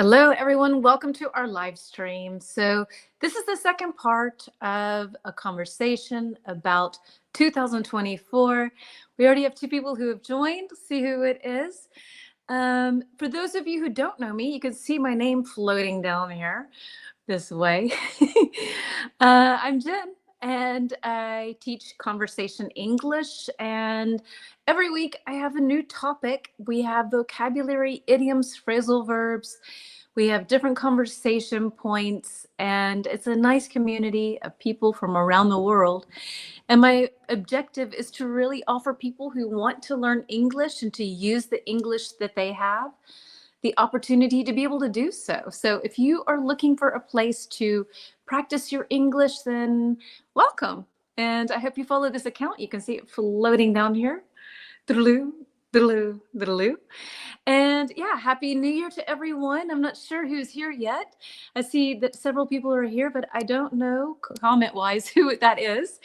Hello, everyone. Welcome to our live stream. So this is the second part of a conversation about 2024. We already have two people who have joined. Let's see who it is. For those of you who don't know me, you can see my name floating down here this way. I'm Jen, and I teach conversation English. And every week I have a new topic. We have vocabulary, idioms, phrasal verbs. We have different conversation points, and it's a nice community of people from around the world. And my objective is to really offer people who want to learn English and to use the English that they have the opportunity to be able to do so. So if you are looking for a place to practice your English, then welcome. And I hope you follow this account. You can see it floating down here. Doodaloo, doodaloo, doodaloo. And yeah, Happy New Year to everyone. I'm not sure who's here yet. I see that several people are here, but I don't know comment-wise who that is.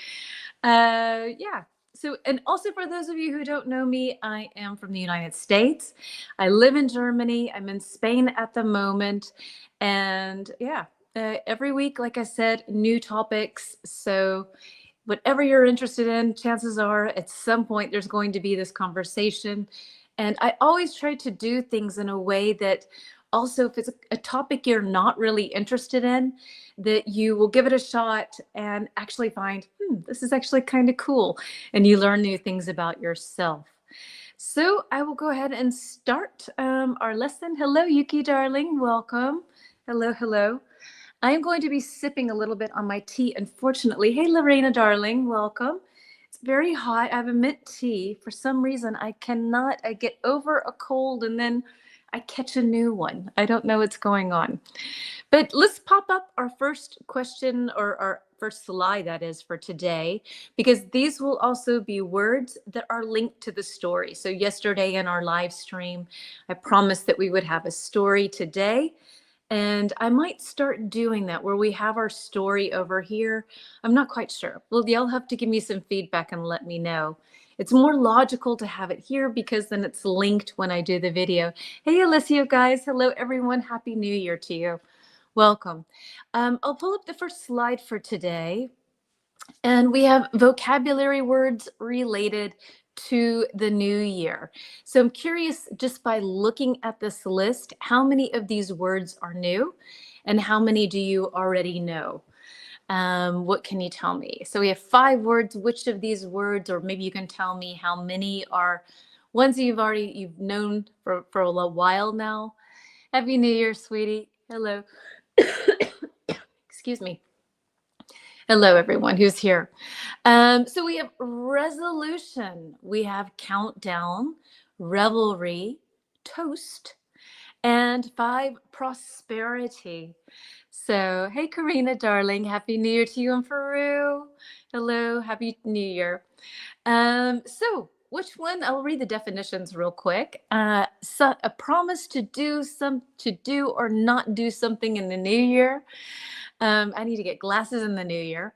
Yeah. So, and also for those of you who don't know me, I am from the United States. I live in Germany. I'm in Spain at the moment. And yeah, every week, like I said, new topics. So whatever you're interested in, chances are at some point there's going to be this conversation. And I always try to do things in a way that also, if it's a topic you're not really interested in, that you will give it a shot and actually find, this is actually kind of cool. And you learn new things about yourself. So I will go ahead and start our lesson. Hello, Yuki, darling. Welcome. Hello, hello. I am going to be sipping a little bit on my tea, unfortunately. Hey, Lorena, darling. Welcome. It's very hot. I have a mint tea. For some reason, I get over a cold and then I catch a new one. I don't know what's going on. But let's pop up our first question, or our first slide, that is, for today, because these will also be words that are linked to the story. So yesterday in our live stream, I promised that we would have a story today. And I might start doing that where we have our story over here. I'm not quite sure. Well, y'all have to give me some feedback and let me know. It's more logical to have it here because then it's linked when I do the video. Hey, Alicia, guys. Hello, everyone. Happy New Year to you. Welcome. I'll pull up the first slide for today. And we have vocabulary words related to the new year. So I'm curious, just by looking at this list, how many of these words are new and how many do you already know? What can you tell me? So we have 5 words. Which of these words, or maybe you can tell me how many are ones that you've known for a while now? Happy New Year, sweetie. Hello. Excuse me. Hello, everyone who's here. So we have resolution, we have countdown, revelry, toast, and 5, prosperity. So, hey, Karina, darling, Happy New Year to you and Faru. Hello, Happy New Year. So which one? I'll read the definitions real quick. So a promise to do or not do something in the new year. I need to get glasses in the new year.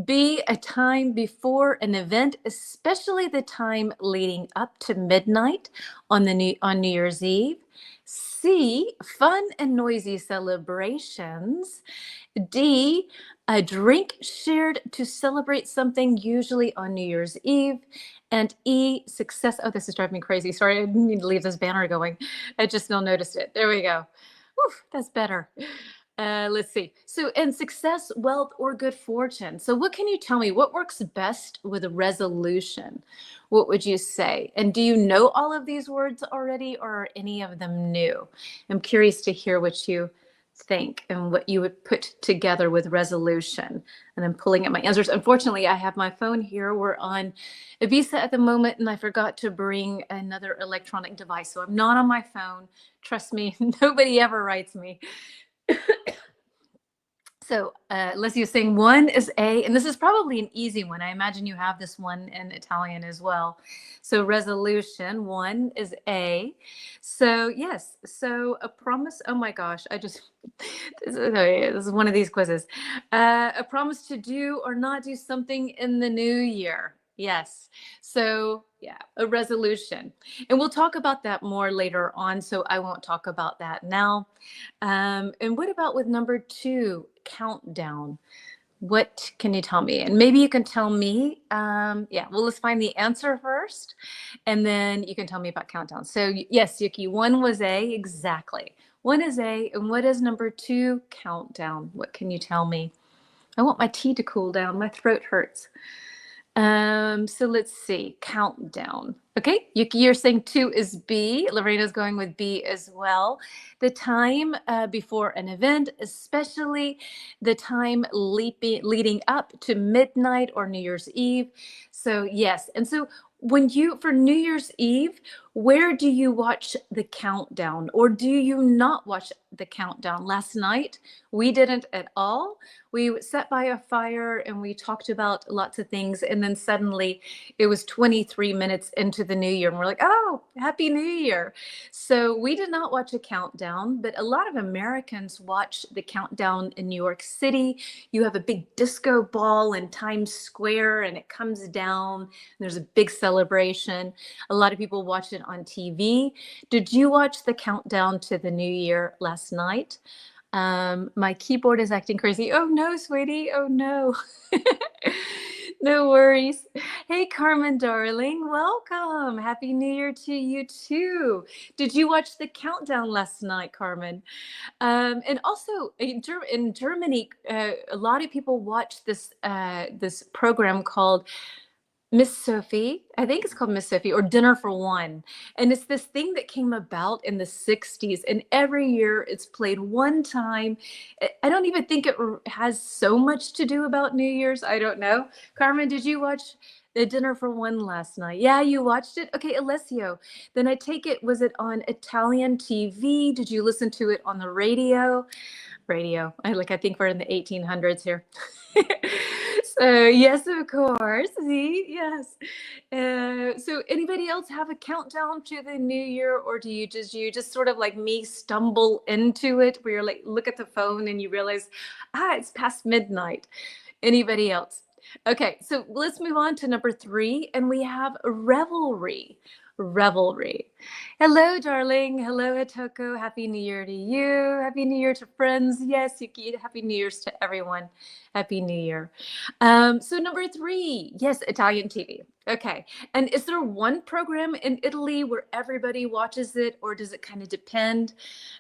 B, a time before an event, especially the time leading up to midnight on New Year's Eve. C, fun and noisy celebrations. D, a drink shared to celebrate something, usually on New Year's Eve. And E, success. Oh, this is driving me crazy. Sorry, I didn't need to leave this banner going. I just now noticed it. There we go. Whew, that's better. Let's see. So, and success, wealth, or good fortune. So what can you tell me? What works best with a resolution? What would you say? And do you know all of these words already, or are any of them new? I'm curious to hear what you think and what you would put together with resolution. And I'm pulling up my answers. Unfortunately, I have my phone here. We're on Ibiza at the moment, and I forgot to bring another electronic device. So I'm not on my phone. Trust me, nobody ever writes me. So Leslie is saying 1 is A, and this is probably an easy one. I imagine you have this one in Italian as well. So resolution, 1 is A. So yes, so a promise. Oh my gosh, this is one of these quizzes. A promise to do or not do something in the new year. Yes. So, yeah, a resolution. And we'll talk about that more later on. So, I won't talk about that now. And what about with number 2, countdown? What can you tell me? And maybe you can tell me, yeah, well, let's find the answer first, and then you can tell me about countdown. So, yes, Yuki, 1 was A, exactly. 1 is A, and what is number 2? Countdown. What can you tell me? I want my tea to cool down. My throat hurts. So let's see, countdown. Okay, Yuki, you're saying 2 is B. Lorena's going with B as well. The time before an event, especially the time leading up to midnight or New Year's Eve. So yes, and so for New Year's Eve, where do you watch the countdown, or do you not watch the countdown? Last night, we didn't at all. We sat by a fire and we talked about lots of things. And then suddenly it was 23 minutes into the new year. And we're like, oh, Happy New Year. So we did not watch a countdown, but a lot of Americans watch the countdown in New York City. You have a big disco ball in Times Square and it comes down. And there's a big celebration. A lot of people watch it on TV. Did you watch the countdown to the new year last night? My keyboard is acting crazy. Oh no, sweetie. Oh no. No worries. Hey, Carmen, darling. Welcome. Happy New Year to you too. Did you watch the countdown last night, Carmen? And also in Germany, a lot of people watch this program called Miss Sophie, I think it's called Miss Sophie, or Dinner for One. And it's this thing that came about in the 60s. And every year it's played one time. I don't even think it has so much to do about New Year's. I don't know. Carmen, did you watch the Dinner for One last night? Yeah, you watched it? Okay, Alessio. Then I take it, was it on Italian TV? Did you listen to it on the radio? I think we're in the 1800s here. So yes, of course. See, yes. So anybody else have a countdown to the new year, or do you just sort of like me stumble into it where you're like, look at the phone and you realize, it's past midnight? Anybody else? Okay, so let's move on to number 3, and we have revelry. Hello, darling. Hello, Atoko. Happy New Year to you. Happy New Year to friends. Yes, Yuki. Happy New Year's to everyone. Happy New Year. So number 3, yes, Italian TV. Okay. And is there one program in Italy where everybody watches it, or does it kind of depend?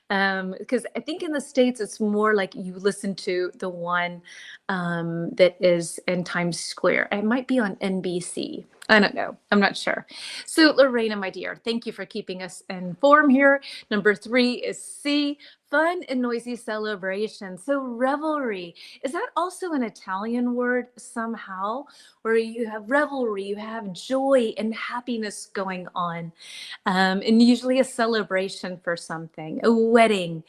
Because I think in the States, it's more like you listen to the one that is in Times Square. It might be on NBC. I don't know. I'm not sure. So Lorena, my dear, thank you for keeping us informed here. Number 3 is C, fun and noisy celebration. So revelry, is that also an Italian word somehow, where you have revelry, you have joy and happiness going on, and usually a celebration for something, a wedding,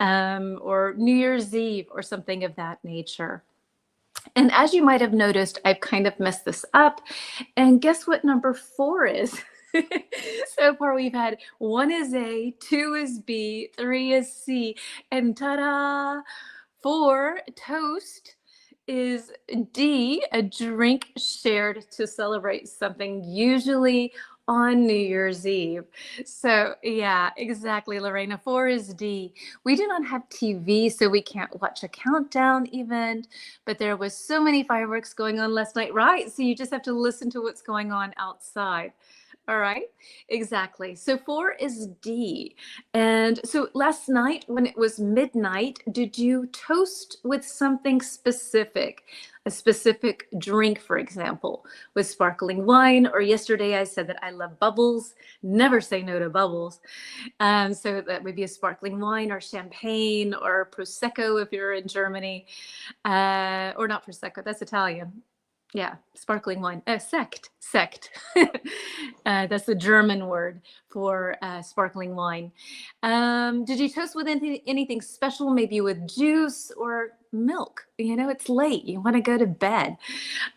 or New Year's Eve or something of that nature. And as you might have noticed, I've kind of messed this up. And guess what number 4 is? So far, we've had 1 is A, 2 is B, 3 is C, and ta-da! 4, toast, is D, a drink shared to celebrate something, usually on New Year's Eve. So yeah, exactly, Lorena. 4 is D. We do not have TV, so we can't watch a countdown event, but there was so many fireworks going on last night, right? So you just have to listen to what's going on outside. All right, exactly. So 4 is D. And so last night when it was midnight, did you toast with something specific? A specific drink, for example, with sparkling wine, or yesterday I said that I love bubbles. Never say no to bubbles. So that would be a sparkling wine or champagne or Prosecco if you're in Germany, or not Prosecco, that's Italian. Yeah, sparkling wine. Sekt. That's the German word for sparkling wine. Did you toast with anything special, maybe with juice or milk? You know, it's late. You want to go to bed.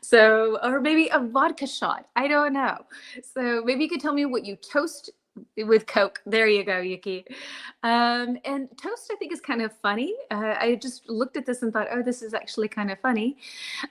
So, or maybe a vodka shot. I don't know. So maybe you could tell me what you toast with Coke. There you go, Yuki. And toast, I think, is kind of funny. I just looked at this and thought, oh, this is actually kind of funny.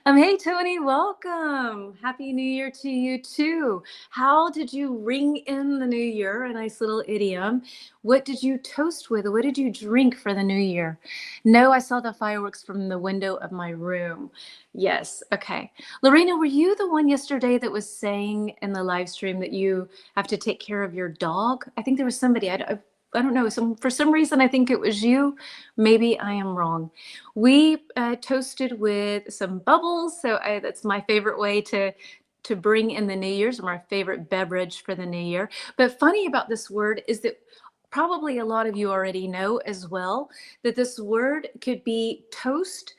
Hey, Tony, welcome. Happy New Year to you, too. How did you ring in the new year? A nice little idiom. What did you toast with? What did you drink for the new year? No, I saw the fireworks from the window of my room. Yes. Okay. Lorena, were you the one yesterday that was saying in the live stream that you have to take care of your dog? I think there was somebody. I don't know. For some reason, I think it was you. Maybe I am wrong. We toasted with some bubbles. So that's my favorite way to bring in the New Year's, my favorite beverage for the new year. But funny about this word is that probably a lot of you already know as well that this word could be toast,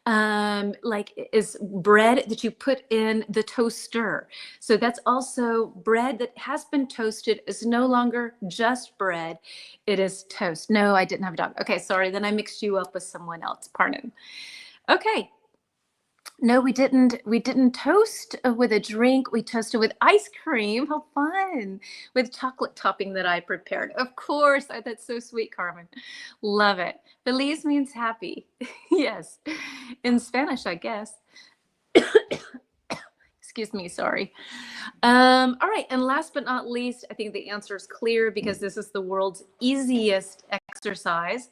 like is bread that you put in the toaster. So that's also bread that has been toasted is no longer just bread. It is toast. No, I didn't have a dog. Okay, sorry. Then I mixed you up with someone else. Pardon. Okay. No, we didn't. We didn't toast with a drink. We toasted with ice cream. How fun. With chocolate topping that I prepared. Of course. That's so sweet, Carmen. Love it. Feliz means happy. Yes. In Spanish, I guess. Excuse me, sorry. All right, and last but not least, I think the answer is clear because this is the world's easiest exercise.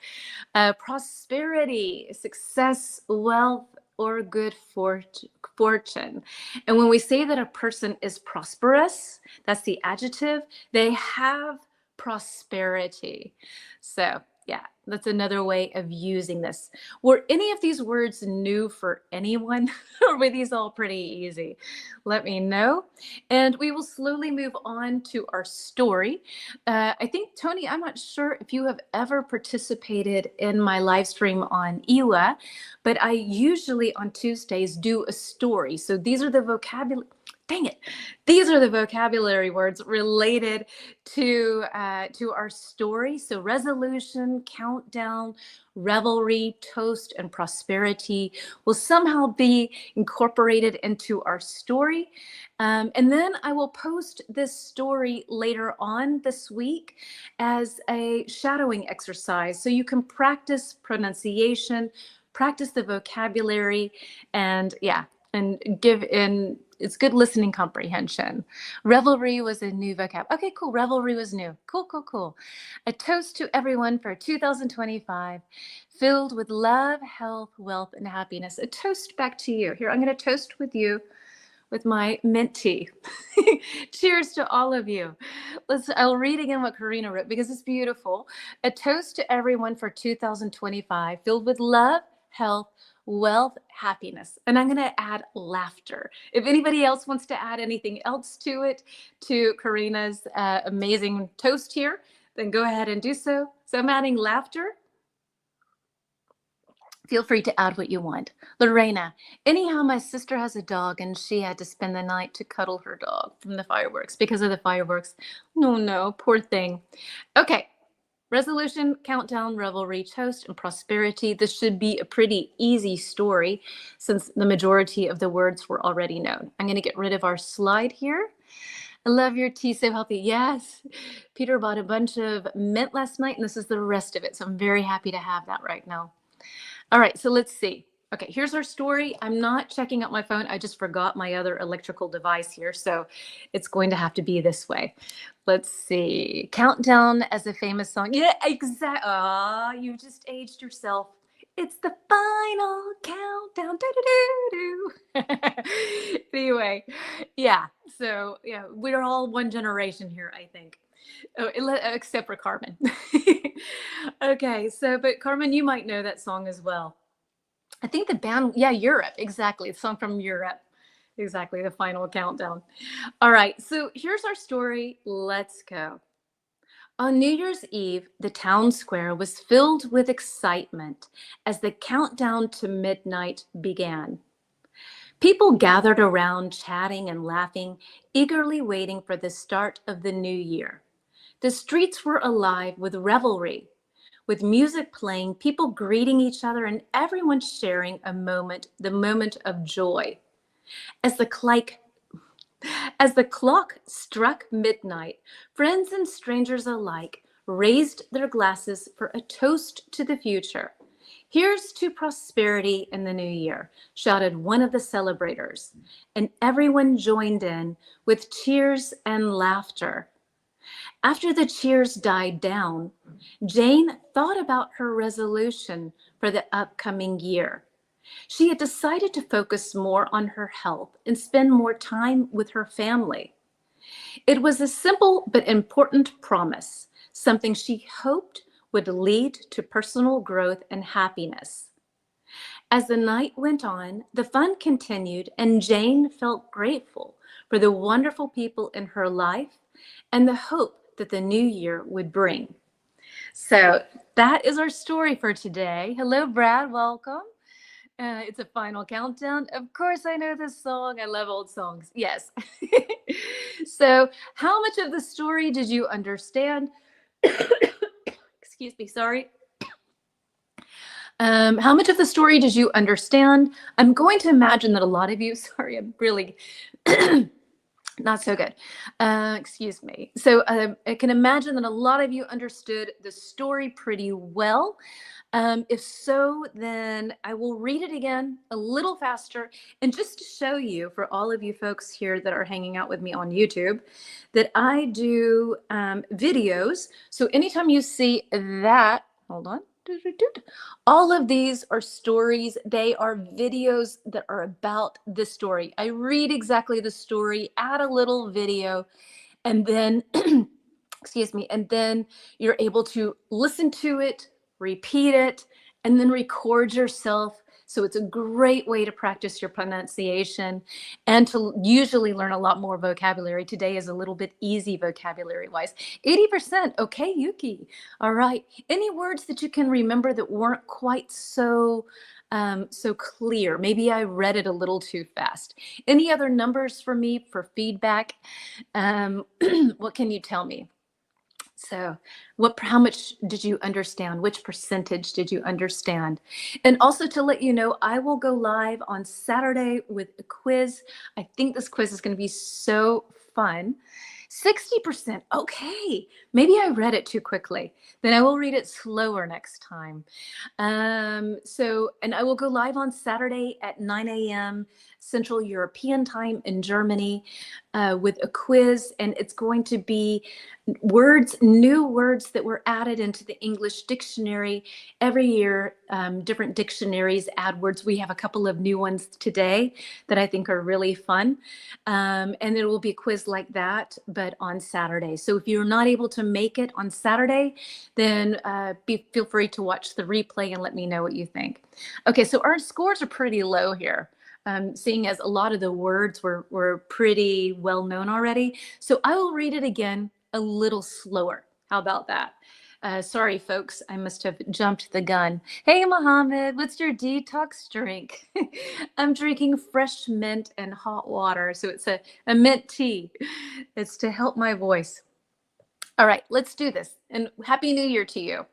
Prosperity, success, wealth, or good fortune. And when we say that a person is prosperous, that's the adjective, they have prosperity. So yeah, that's another way of using this. Were any of these words new for anyone? Or were these all pretty easy? Let me know. And we will slowly move on to our story. I think, Tony, I'm not sure if you have ever participated in my live stream on EWA, but I usually on Tuesdays do a story. So these are the vocabulary. Dang it. These are the vocabulary words related to our story. So resolution, countdown, revelry, toast, and prosperity will somehow be incorporated into our story. And then I will post this story later on this week as a shadowing exercise. So you can practice pronunciation, practice the vocabulary, and yeah, and give in. It's good listening comprehension. Revelry was a new vocab. Okay, cool. Revelry was new. Cool, cool, cool. A toast to everyone for 2025, filled with love, health, wealth, and happiness. A toast back to you. Here, I'm going to toast with you with my mint tea. Cheers to all of you. I'll read again what Karina wrote because it's beautiful. A toast to everyone for 2025, filled with love, health, wealth, happiness. And I'm going to add laughter. If anybody else wants to add anything else to it, to Karina's amazing toast here, then go ahead and do so. So I'm adding laughter. Feel free to add what you want. Lorena, anyhow, my sister has a dog and she had to spend the night to cuddle her dog from the fireworks because of the fireworks. No, poor thing. Okay. Resolution, countdown, revelry, toast, and prosperity. This should be a pretty easy story since the majority of the words were already known. I'm going to get rid of our slide here. I love your tea, so healthy. Yes. Peter bought a bunch of mint last night, and this is the rest of it. So I'm very happy to have that right now. All right, so let's see. Okay, here's our story. I'm not checking out my phone. I just forgot my other electrical device here, so it's going to have to be this way. Let's see. Countdown as a famous song. Yeah, exactly. Ah, you just aged yourself. It's the final countdown. Anyway, yeah. So yeah, we're all one generation here, I think. Oh, except for Carmen. Okay, so but Carmen, you might know that song as well. I think the band, yeah, Europe, exactly. The song from Europe. Exactly, the final countdown. All right, so here's our story. Let's go. On New Year's Eve, the town square was filled with excitement as the countdown to midnight began. People gathered around, chatting and laughing, eagerly waiting for the start of the new year. The streets were alive with revelry, with music playing, people greeting each other, and everyone sharing the moment of joy. As the As the clock struck midnight, friends and strangers alike raised their glasses for a toast to the future. Here's to prosperity in the new year, shouted one of the celebrators, and everyone joined in with cheers and laughter. After the cheers died down, Jane thought about her resolution for the upcoming year. She had decided to focus more on her health and spend more time with her family. It was a simple but important promise, something she hoped would lead to personal growth and happiness. As the night went on, the fun continued, and Jane felt grateful for the wonderful people in her life and the hope that the new year would bring. So that is our story for today. Hello, Brad. Welcome. It's a final countdown. Of course, I know this song. I love old songs. Yes. So, how much of the story did you understand? Excuse me, sorry. How much of the story did you understand? I'm going to imagine that a lot of you, sorry, I'm really not so good. Excuse me. So I can imagine that a lot of you understood the story pretty well. If so, then I will read it again a little faster. And just to show you, for all of you folks here that are hanging out with me on YouTube, that I do videos. So anytime you see that, hold on. All of these are stories. They are videos that are about the story. I read exactly the story, add a little video, and then, excuse me, and then you're able to listen to it, repeat it, and then record yourself. So it's a great way to practice your pronunciation and to usually learn a lot more vocabulary. Today is a little bit easy vocabulary-wise. 80%, okay, Yuki. All right. Any words that you can remember that weren't quite so clear? Maybe I read it a little too fast. Any other numbers for me for feedback? What can you tell me? So how much did you understand? Which percentage did you understand? And also to let you know, I will go live on Saturday with a quiz. I think this quiz is going to be so fun. 60%. Okay. Maybe I read it too quickly. Then I will read it slower next time. And I will go live on Saturday at 9 a.m. Central European Time in Germany with a quiz. And it's going to be new words that were added into the English dictionary. Every year, different dictionaries add words. We have a couple of new ones today that I think are really fun. And it will be a quiz like that, but on Saturday. So if you're not able to make it on Saturday, then feel free to watch the replay and let me know what you think. Okay, so our scores are pretty low here. Seeing as a lot of the words were pretty well known already. So I will read it again a little slower. How about that? Sorry, folks, I must have jumped the gun. Hey, Mohammed, what's your detox drink? I'm drinking fresh mint and hot water. So it's a mint tea. It's to help my voice. All right, let's do this. And Happy New Year to you.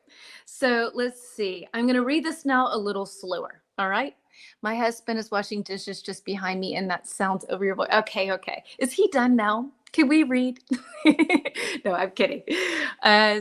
So let's see. I'm going to read this now a little slower. All right. My husband is washing dishes just behind me, and that sounds over your voice. Okay, okay. Is he done now? Can we read? No, I'm kidding.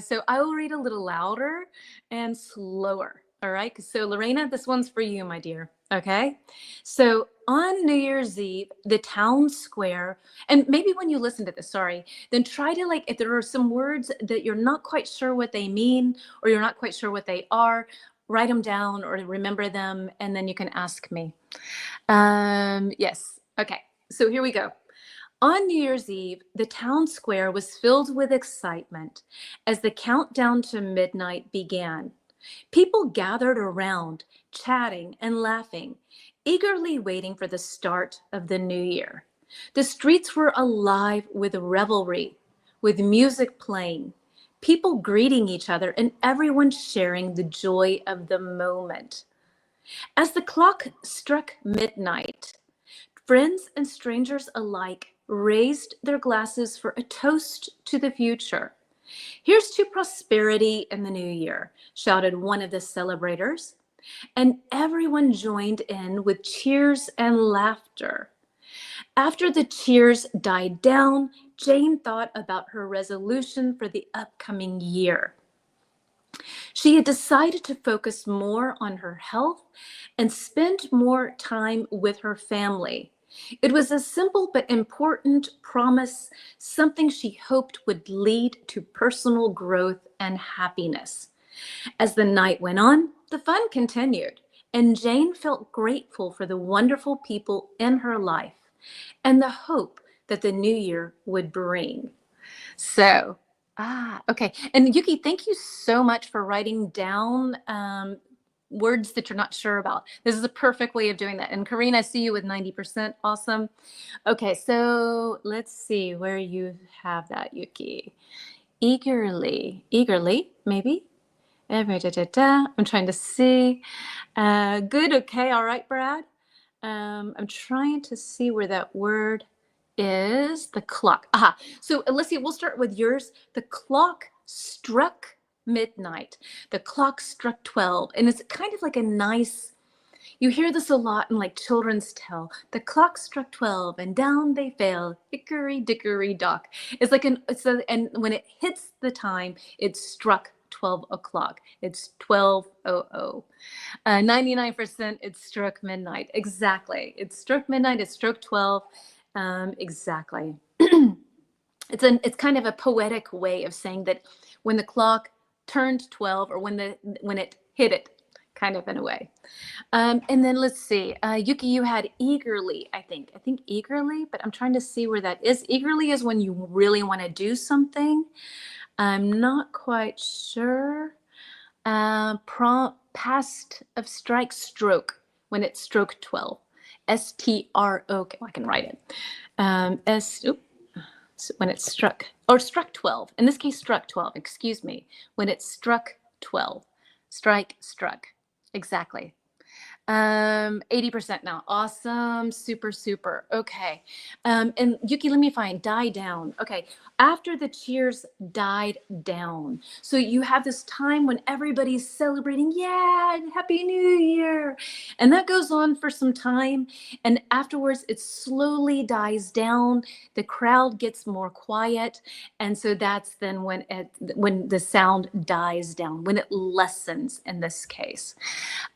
So I will read a little louder and slower. All right. So Lorena, this one's for you, my dear. Okay. So on New Year's Eve, the town square, and maybe when you listen to this, sorry, then try to if there are some words that you're not quite sure what they mean, or you're not quite sure what they are, write them down or remember them, and then you can ask me. Yes. Okay. So here we go. On New Year's Eve, the town square was filled with excitement as the countdown to midnight began. People gathered around, chatting and laughing, eagerly waiting for the start of the new year. The streets were alive with revelry, with music playing, people greeting each other, and everyone sharing the joy of the moment. As the clock struck midnight, friends and strangers alike raised their glasses for a toast to the future. Here's to prosperity in the new year, shouted one of the celebrators, and everyone joined in with cheers and laughter. After the cheers died down, Jane thought about her resolution for the upcoming year. She had decided to focus more on her health and spend more time with her family. It was a simple but important promise, something she hoped would lead to personal growth and happiness. As the night went on, the fun continued, and Jane felt grateful for the wonderful people in her life and the hope that the new year would bring. So, okay. And Yuki, thank you so much for writing down words that you're not sure about. This is a perfect way of doing that. And Karina, I see you with 90%. Awesome. Okay, so let's see where you have that, Yuki. Eagerly, maybe. I'm trying to see. Good. Okay. All right, Brad. I'm trying to see where that word is. The clock. Aha. So Alicia, we'll start with yours. The clock struck midnight. The clock struck 12. And it's kind of like a nice, you hear this a lot in like children's tale. The clock struck 12 and down they fell, hickory dickory dock. It's like and when it hits the time, it struck 12 o'clock. It's 12:00. 99%, it struck midnight. Exactly. It struck midnight. It struck 12. Exactly. It's kind of a poetic way of saying that when the clock turned 12, or when it hit it, kind of in a way. And then let's see. Yuki, you had eagerly, I think eagerly, but I'm trying to see where that is. Eagerly is when you really want to do something. I'm not quite sure. Past of strike, stroke, when it struck 12. S-T-R-O-K. I can write it. When it struck 12. In this case, struck 12. Excuse me. When it struck 12. Struck. Exactly. 80% now. Awesome. Super. Okay. And Yuki, let me find die down. Okay. After the cheers died down. So you have this time when everybody's celebrating. Yeah. Happy New Year. And that goes on for some time. And afterwards, it slowly dies down. The crowd gets more quiet. And so that's then when the sound dies down, when it lessens in this case.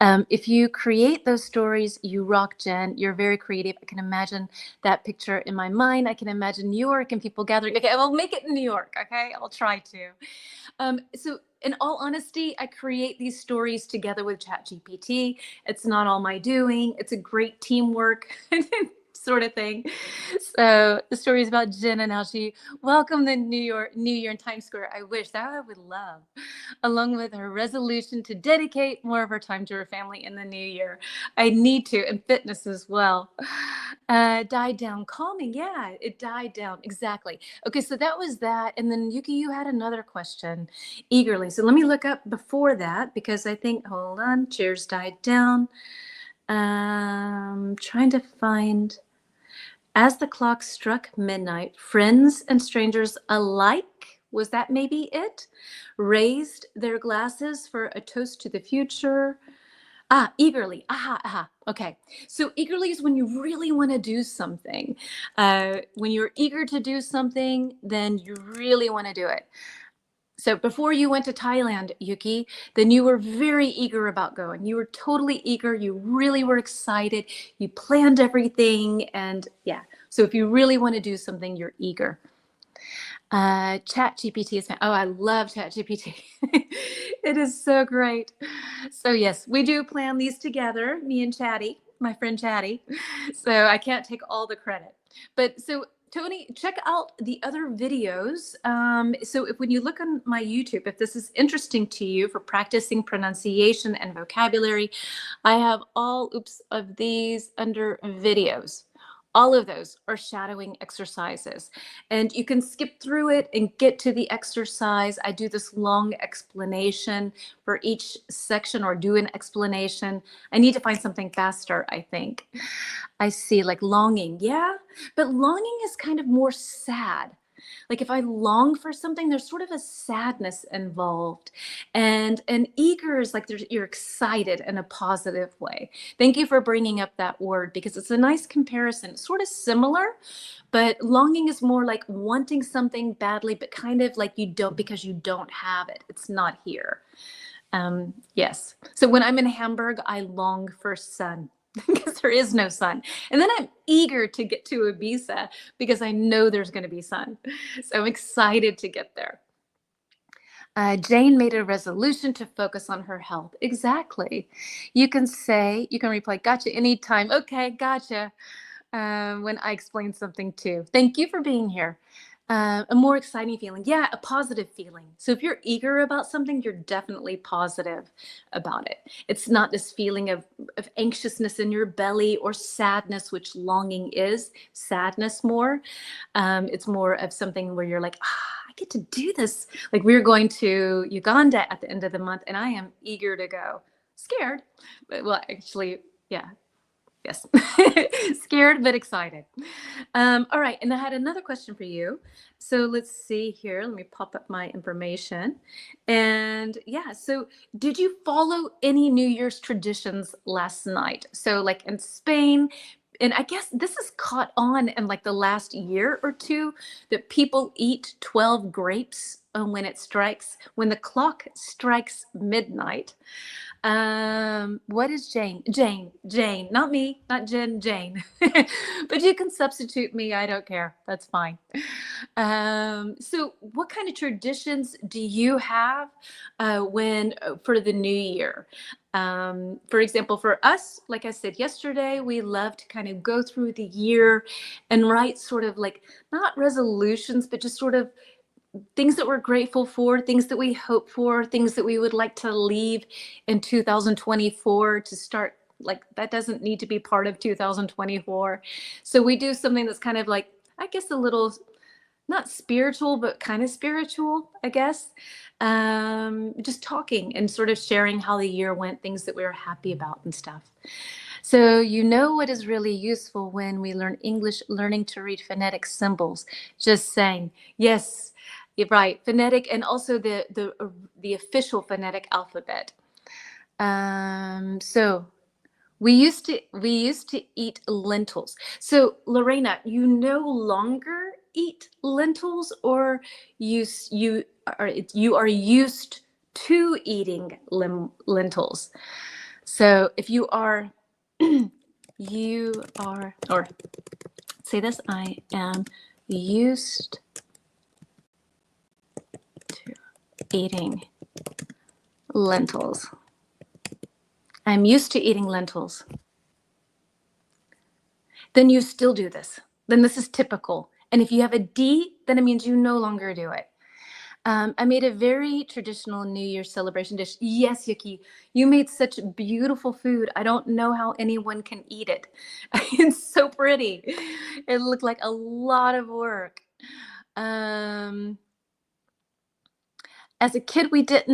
If you create those stories, you rock, Jen. You're very creative. I can imagine that picture in my mind. I can imagine New York and people gathering. Okay, I'll make it in New York. Okay, I'll try to. So in all honesty, I create these stories together with ChatGPT. It's not all my doing. It's a great teamwork sort of thing. So the story is about Jen and how she welcomed the New Year in Times Square. I wish that I would love, along with her resolution to dedicate more of her time to her family in the new year. I need to, and fitness as well. Died down, calming. Yeah, it died down. Exactly. Okay, so that was that. And then Yuki, you had another question, eagerly. So let me look up before that, because I think, hold on, cheers died down. Trying to find. As the clock struck midnight, friends and strangers alike, was that maybe it? Raised their glasses for a toast to the future. Eagerly. Okay. So eagerly is when you really want to do something. When you're eager to do something, then you really want to do it. So before you went to Thailand, Yuki, then you were very eager about going. You were totally eager. You really were excited. You planned everything. And yeah, so if you really want to do something, you're eager. ChatGPT is, I love ChatGPT. It is so great. So yes, we do plan these together, me and Chatty, my friend Chatty. So I can't take all the credit. But so Tony, check out the other videos. So when you look on my YouTube, if this is interesting to you for practicing pronunciation and vocabulary, I have all of these under videos. All of those are shadowing exercises, and you can skip through it and get to the exercise. I do this long explanation for each section, or do an explanation. I need to find something faster, I think. I see, like longing. Yeah, but longing is kind of more sad. Like if I long for something, there's sort of a sadness involved. And eager is like you're excited in a positive way. Thank you for bringing up that word because it's a nice comparison. It's sort of similar, but longing is more like wanting something badly, but kind of like you don't because you don't have it. It's not here. Yes. So when I'm in Hamburg, I long for sun because there is no sun. And then I'm eager to get to Ibiza because I know there's going to be sun. So I'm excited to get there. Jane made a resolution to focus on her health. Exactly. You can reply, gotcha anytime. Okay, gotcha. When I explain something too. Thank you for being here. A more exciting feeling. Yeah, a positive feeling. So if you're eager about something, you're definitely positive about it. It's not this feeling of anxiousness in your belly or sadness, which longing is, sadness more. It's more of something where you're like, I get to do this. Like we're going to Uganda at the end of the month and I am eager to go. Scared, but well, actually, yeah. Yes. Scared, but excited. All right. And I had another question for you. So let's see here. Let me pop up my information. And yeah, so did you follow any New Year's traditions last night? So like in Spain, and I guess this is caught on in like the last year or two that people eat 12 grapes when when the clock strikes midnight. What is Jane? Jane, not me, not Jen, Jane. But you can substitute me. I don't care. That's fine. So what kind of traditions do you have for the new year? For example, for us, like I said yesterday, we love to kind of go through the year and write sort of like not resolutions, but just sort of things that we're grateful for, things that we hope for, things that we would like to leave in 2024 to start. Like that doesn't need to be part of 2024. So we do something that's kind of like, I guess a little, not spiritual, but kind of spiritual, I guess. Just talking and sort of sharing how the year went, things that we were happy about and stuff. So you know what is really useful when we learn English, learning to read phonetic symbols, just saying, yes, you're right, phonetic, and also the official phonetic alphabet. So we used to eat lentils. So Lorena, you no longer eat lentils, or you are used to eating lentils. So if you are, or say this, I am used to eating lentils. I'm used to eating lentils. Then you still do this. Then this is typical. And if you have a D, then it means you no longer do it. I made a very traditional New Year's celebration dish. Yes, Yuki, you made such beautiful food. I don't know how anyone can eat it. It's so pretty. It looked like a lot of work. As a kid, we did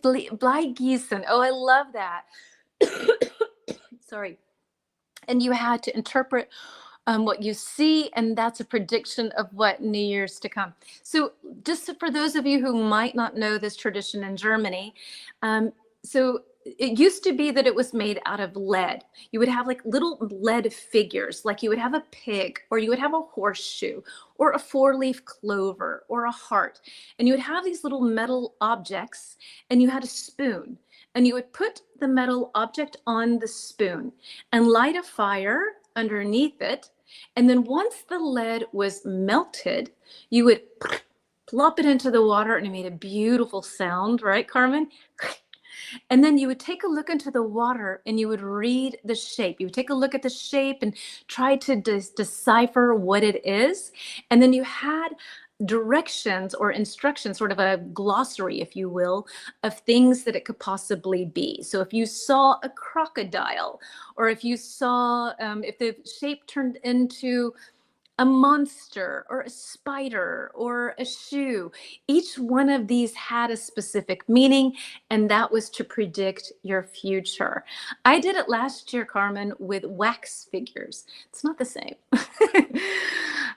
Bleigießen. Oh, I love that. Sorry. And you had to interpret what you see, and that's a prediction of what New Year's to come. So just for those of you who might not know this tradition in Germany, so it used to be that it was made out of lead. You would have like little lead figures, like you would have a pig, or you would have a horseshoe, or a four-leaf clover, or a heart. And you would have these little metal objects, and you had a spoon. And you would put the metal object on the spoon and light a fire underneath it. And then once the lead was melted, you would plop it into the water, and it made a beautiful sound, right, Carmen? And then you would take a look into the water and you would read the shape. You would take a look at the shape and try to decipher what it is. And then you had directions or instructions, sort of a glossary, if you will, of things that it could possibly be. So if you saw a crocodile, or if you saw, if the shape turned into a monster or a spider or a shoe. Each one of these had a specific meaning, and that was to predict your future. I did it last year, Carmen, with wax figures. It's not the same.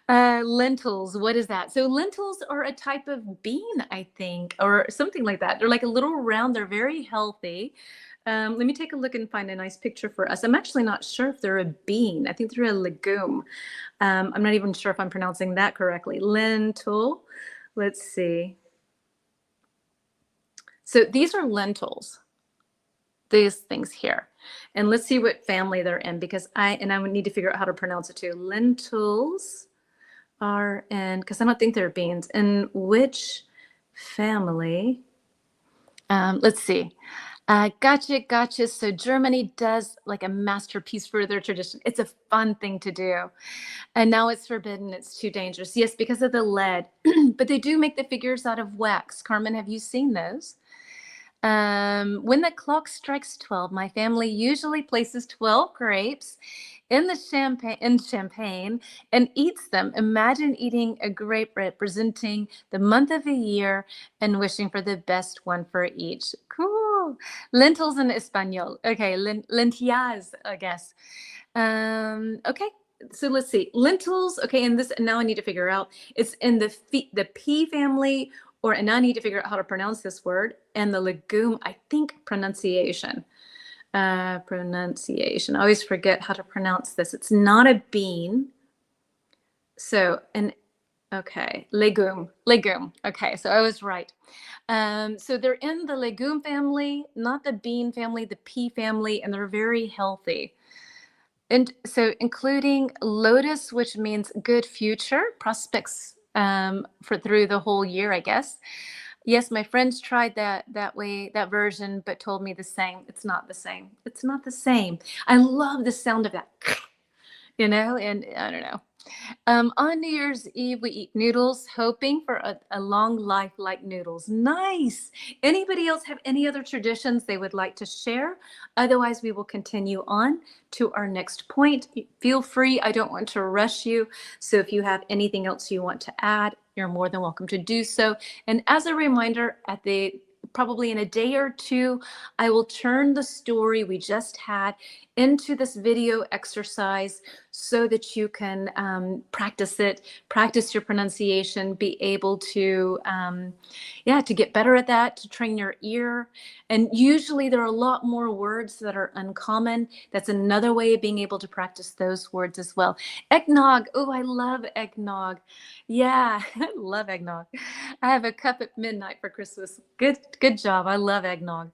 Lentils, what is that? So lentils are a type of bean, I think, or something like that. They're like a little round. They're very healthy. Let me take a look and find a nice picture for us. I'm actually not sure if they're a bean. I think they're a legume. I'm not even sure if I'm pronouncing that correctly. Lentil. Let's see. So these are lentils, these things here. And let's see what family they're in, because I would need to figure out how to pronounce it too. Lentils are in, because I don't think they're beans. In which family? Let's see. Gotcha. So Germany does like a masterpiece for their tradition. It's a fun thing to do. And now it's forbidden. It's too dangerous. Yes, because of the lead. But they do make the figures out of wax. Carmen, have you seen those? When the clock strikes 12, my family usually places 12 grapes in the champagne and eats them. Imagine eating a grape representing the month of the year and wishing for the best one for each. Cool. Lentils in Espanol. Okay, lentillas, I guess. Okay. So let's see. Lentils. Okay, and this now I need to figure out. It's in the pea family, and now I need to figure out how to pronounce this word. And the legume, I think pronunciation. Pronunciation. I always forget how to pronounce this. It's not a bean. So, okay, legume. Okay, so I was right. So they're in the legume family, not the bean family, the pea family, and they're very healthy. And so including lotus, which means good future, prospects for through the whole year, I guess. Yes, my friends tried that version, but told me the same. It's not the same. It's not the same. I love the sound of that, and I don't know. On New Year's Eve, we eat noodles, hoping for a long life like noodles. Nice. Anybody else have any other traditions they would like to share? Otherwise, we will continue on to our next point. Feel free. I don't want to rush you. So if you have anything else you want to add, you're more than welcome to do so. And as a reminder, probably in a day or two, I will turn the story we just had into this video exercise so that you can practice your pronunciation, be able to, to get better at that, to train your ear. And usually there are a lot more words that are uncommon. That's another way of being able to practice those words as well. Eggnog. Oh, I love eggnog. Yeah, I love eggnog. I have a cup at midnight for Christmas. Good job. I love eggnog.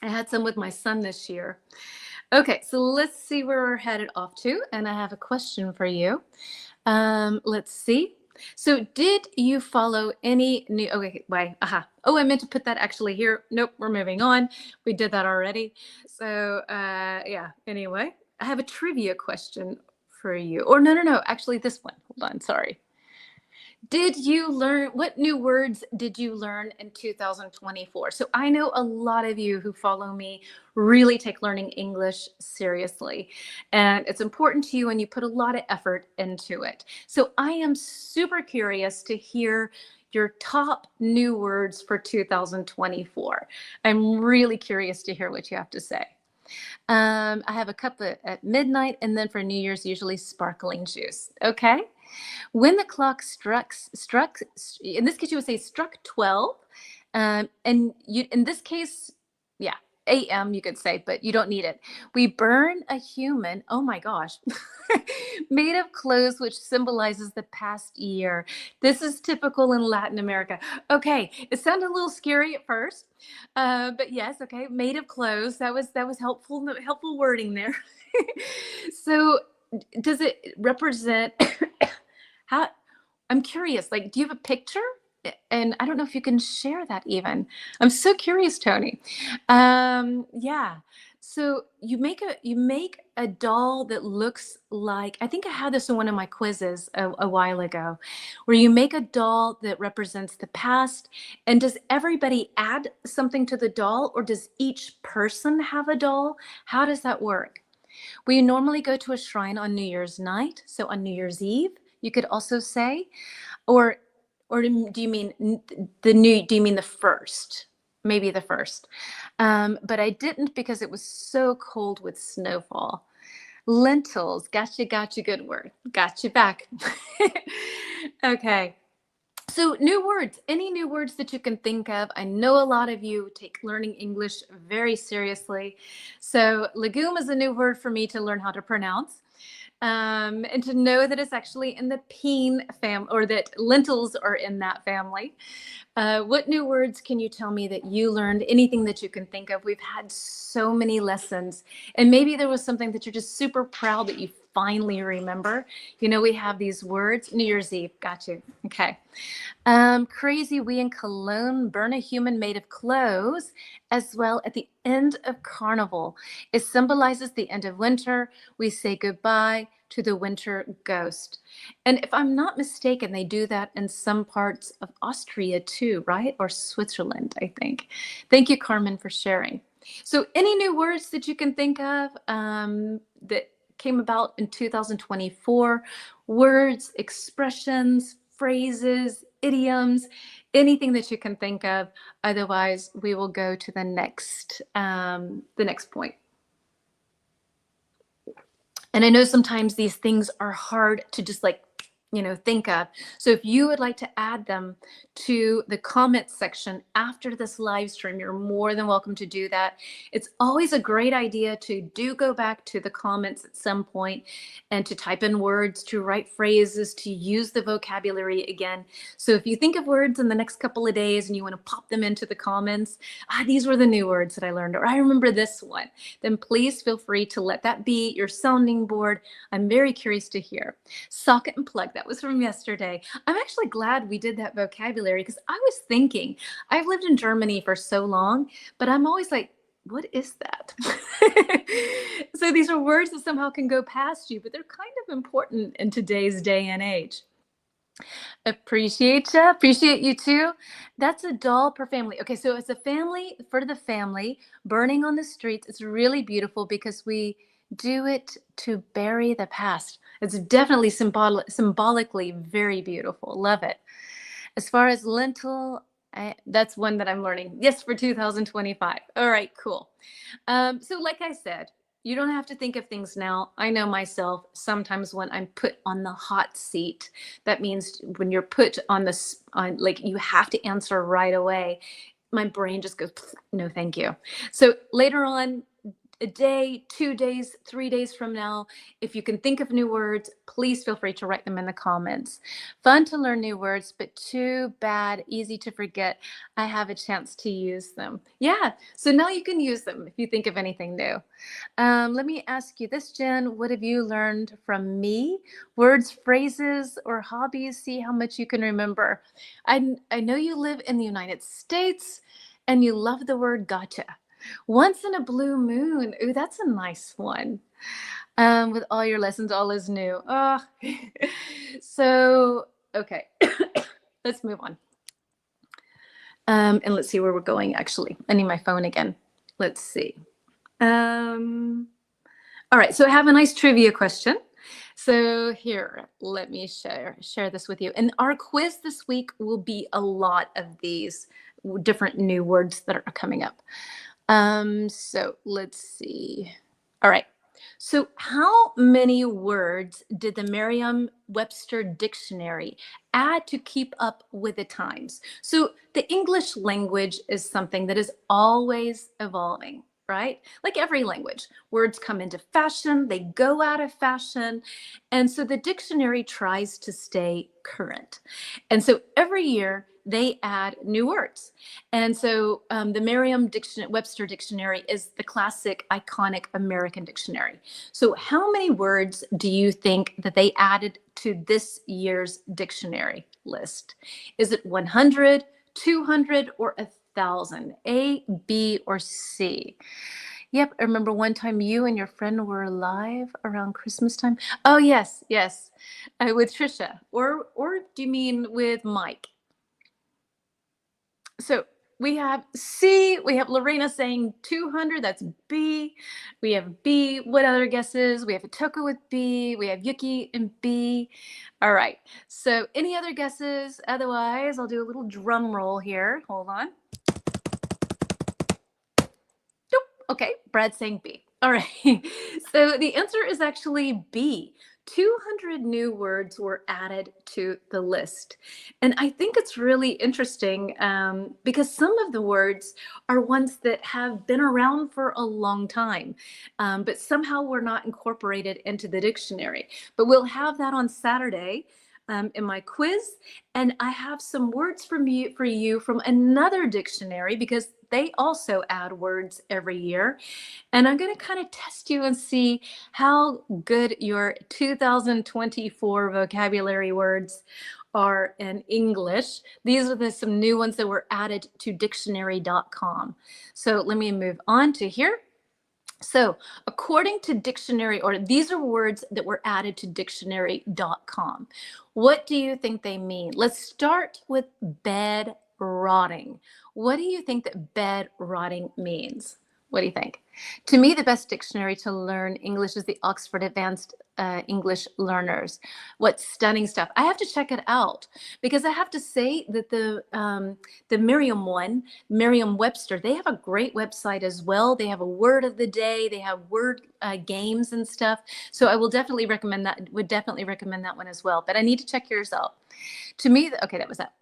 I had some with my son this year. Okay, so let's see where we're headed off to. And I have a question for you. Let's see. So did you follow any new, okay, wait, Oh, I meant to put that actually here. Nope, we're moving on. We did that already. So yeah, anyway, I have a trivia question for you. Or no, actually this one. Hold on, sorry. What new words did you learn in 2024? So I know a lot of you who follow me really take learning English seriously, and it's important to you and you put a lot of effort into it. So I am super curious to hear your top new words for 2024. I'm really curious to hear what you have to say. I have a cup at midnight, and then for New Year's, usually sparkling juice. Okay. When the clock struck, in this case, you would say struck 12. And in this case, yeah, AM, you could say, but you don't need it. We burn a human, oh my gosh, made of clothes, which symbolizes the past year. This is typical in Latin America. Okay, it sounded a little scary at first, but yes, okay, made of clothes. That was helpful wording there. So does it represent how, I'm curious, like, do you have a picture? And I don't know if you can share that even. I'm so curious, Tony. Yeah. So you make a doll that looks like, I think I had this in one of my quizzes a while ago, where you make a doll that represents the past. And does everybody add something to the doll, or does each person have a doll? How does that work? We normally go to a shrine on New Year's night. So on New Year's Eve, you could also say, or do you mean the new? Do you mean the first? Maybe the first. But I didn't because it was so cold with snowfall. Lentils. Gotcha, gotcha. Good word. Got you back. Okay. So new words, any new words that you can think of. I know a lot of you take learning English very seriously. So legume is a new word for me to learn how to pronounce. And to know that it's actually in the peen family, or that lentils are in that family. What new words can you tell me that you learned? Anything that you can think of? We've had so many lessons, and maybe there was something that you're just super proud that you finally remember. You know, we have these words. New Year's Eve, got you. Okay. Crazy, we in Cologne burn a human made of clothes as well at the end of Carnival. It symbolizes the end of winter. We say goodbye to the winter ghost. And if I'm not mistaken, they do that in some parts of Austria too, right? Or Switzerland, I think. Thank you, Carmen, for sharing. So any new words that you can think of that came about in 2024? Words, expressions, phrases, idioms, anything that you can think of. Otherwise, we will go to the next point. And I know sometimes these things are hard to just think of. So if you would like to add them to the comments section after this live stream, you're more than welcome to do that. It's always a great idea to go back to the comments at some point and to type in words, to write phrases, to use the vocabulary again. So if you think of words in the next couple of days and you want to pop them into the comments, these were the new words that I learned, or I remember this one, then please feel free to let that be your sounding board. I'm very curious to hear. Socket and plug, that was from yesterday. I'm actually glad we did that vocabulary because I was thinking, I've lived in Germany for so long, but I'm always like, what is that? So these are words that somehow can go past you, but they're kind of important in today's day and age. Appreciate you. Appreciate you too. That's a doll per family. Okay, so it's a family for the family burning on the streets. It's really beautiful because we do it to bury the past. It's definitely symbolically very beautiful. Love it. As far as lentil, that's one that I'm learning. Yes, for 2025. All right, cool. So like I said, you don't have to think of things now. I know myself, sometimes when I'm put on the hot seat, that means when you're put on like you have to answer right away, my brain just goes, no, thank you. So later on, a day, 2 days, 3 days from now, if you can think of new words, please feel free to write them in the comments. Fun to learn new words, but too bad, easy to forget. I have a chance to use them. Yeah, so now you can use them if you think of anything new. Let me ask you this, Jen. What have you learned from me? Words, phrases, or hobbies? See how much you can remember. I know you live in the United States and you love the word gotcha. Once in a blue moon. Ooh, that's a nice one. With all your lessons, all is new. Oh. So, okay. Let's move on. And let's see where we're going, actually. I need my phone again. Let's see. All right, so I have a nice trivia question. So here, let me share this with you. And our quiz this week will be a lot of these different new words that are coming up. So let's see. All right. So how many words did the Merriam-Webster dictionary add to keep up with the times? So the English language is something that is always evolving, right? Like every language, words come into fashion, they go out of fashion. And so the dictionary tries to stay current. And so every year, they add new words. And so the Merriam-Webster dictionary is the classic, iconic American dictionary. So how many words do you think that they added to this year's dictionary list? Is it 100, 200, or 1,000? A, B, or C? Yep, I remember one time you and your friend were live around Christmas time. Oh, yes, with Trisha. Or do you mean with Mike? So we have C. We have Lorena saying 200. That's B. We have B. What other guesses? We have Atoko with B. We have Yuki and B. All right. So any other guesses? Otherwise, I'll do a little drum roll here. Hold on. Nope. Okay. Brad's saying B. All right. So the answer is actually B. 200 new words were added to the list. And I think it's really interesting because some of the words are ones that have been around for a long time, but somehow were not incorporated into the dictionary. But we'll have that on Saturday in my quiz. And I have some words for you from another dictionary because they also add words every year. And I'm going to kind of test you and see how good your 2024 vocabulary words are in English. These are some new ones that were added to dictionary.com. So let me move on to here. So according to dictionary, or these are words that were added to dictionary.com. What do you think they mean? Let's start with bed rotting. What do you think that bed rotting means? What do you think? To me, the best dictionary to learn English is the Oxford Advanced English Learners. What stunning stuff. I have to check it out because I have to say that the Merriam-Webster, they have a great website as well. They have a word of the day. They have word games and stuff. So I will definitely recommend that. Would definitely recommend that one as well. But I need to check yours out. To me, okay, that was that.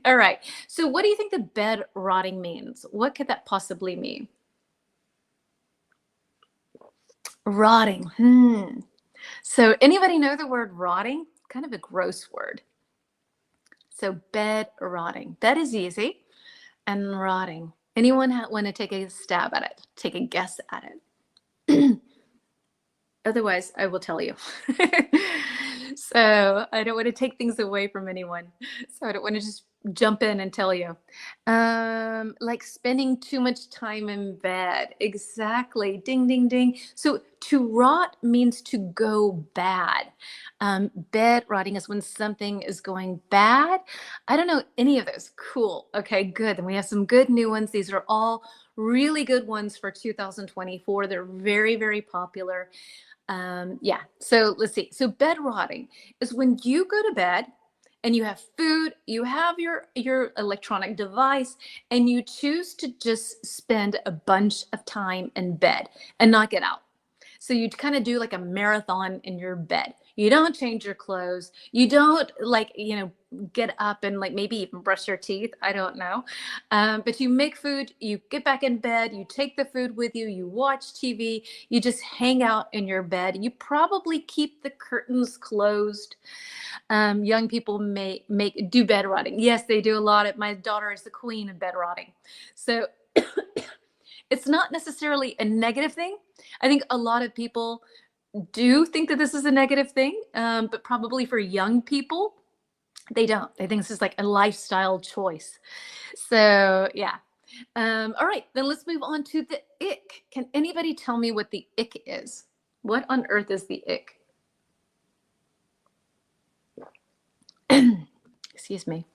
All right. So what do you think the bed rotting means? What could that possibly mean? Rotting. So anybody know the word rotting? Kind of a gross word. So bed rotting. Bed is easy. And rotting. Anyone want to take a stab at it? Take a guess at it? Otherwise, I will tell you. So I don't want to take things away from anyone. So I don't want to just jump in and tell you. Like spending too much time in bed. Exactly. Ding, ding, ding. So to rot means to go bad. Bed rotting is when something is going bad. I don't know any of those. Cool. Okay, good. Then we have some good new ones. These are all really good ones for 2024. They're very, very popular. Yeah, so let's see. So bed rotting is when you go to bed and you have food, you have your electronic device, and you choose to just spend a bunch of time in bed and not get out. So you kind of do like a marathon in your bed. You don't change your clothes. You don't get up and like maybe even brush your teeth. I don't know. But you make food, you get back in bed, you take the food with you, you watch TV, you just hang out in your bed. You probably keep the curtains closed. Young people do bed rotting. Yes, they do a lot. My daughter is the queen of bed rotting. So it's not necessarily a negative thing. I think a lot of people do think that this is a negative thing, but probably for young people, they don't. They think this is like a lifestyle choice. So yeah. All right, then let's move on to the ick. Can anybody tell me what the ick is? What on earth is the ick? Excuse me.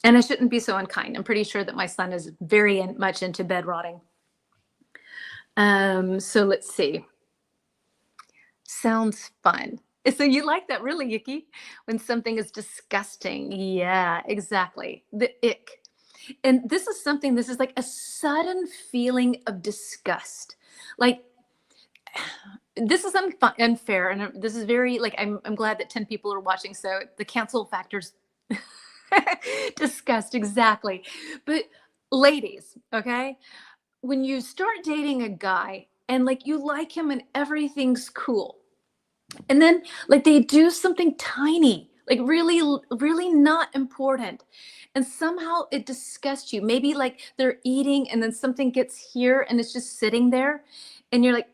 And I shouldn't be so unkind. I'm pretty sure that my son is very much into bed rotting. So let's see. Sounds fun. So you like that, really, Yuki? When something is disgusting. Yeah, exactly. The ick. And this is like a sudden feeling of disgust. Like, this is unfair. And this is very, like, I'm glad that 10 people are watching. So the cancel factor's disgust, exactly. But ladies, okay? When you start dating a guy and like you like him and everything's cool, and then like they do something tiny, like really, really not important, and somehow it disgusts you. Maybe like they're eating and then something gets here and it's just sitting there and you're like,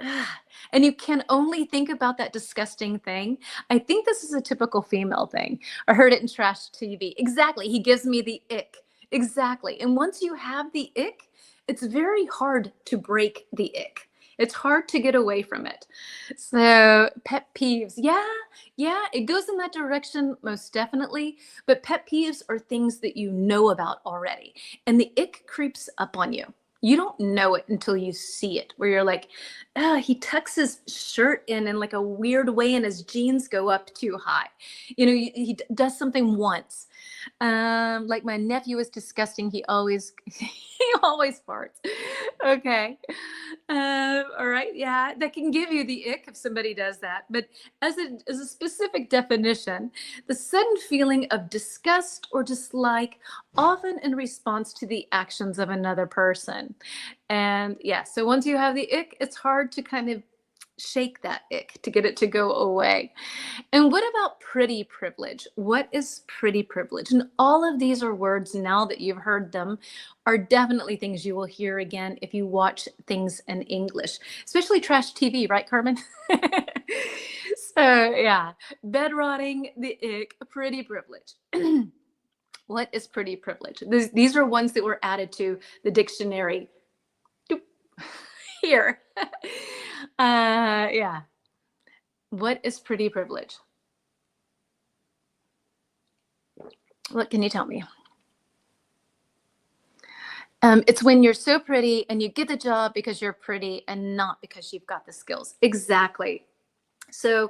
ugh, and you can only think about that disgusting thing. I think this is a typical female thing. I heard it in trash TV. Exactly. He gives me the ick. Exactly. And once you have the ick, it's very hard to break the ick. It's hard to get away from it. So pet peeves, yeah, it goes in that direction most definitely. But pet peeves are things that you know about already, and the ick creeps up on you. You don't know it until you see it, where you're like, he tucks his shirt in like a weird way, and his jeans go up too high. He does something once. Like my nephew is disgusting. He always he always farts. Okay. All right. Yeah, that can give you the ick if somebody does that. But as a specific definition, the sudden feeling of disgust or dislike, often in response to the actions of another person. And yeah, so once you have the ick, it's hard to kind of shake that ick to get it to go away. And what about pretty privilege? What is pretty privilege? And all of these are words, now that you've heard them, are definitely things you will hear again if you watch things in English, especially trash TV, right, Carmen? So yeah, bed rotting, the ick, pretty privilege. What is pretty privilege? These are ones that were added to the dictionary here. Yeah. What is pretty privilege? What can you tell me? It's when you're so pretty and you get the job because you're pretty and not because you've got the skills. Exactly. So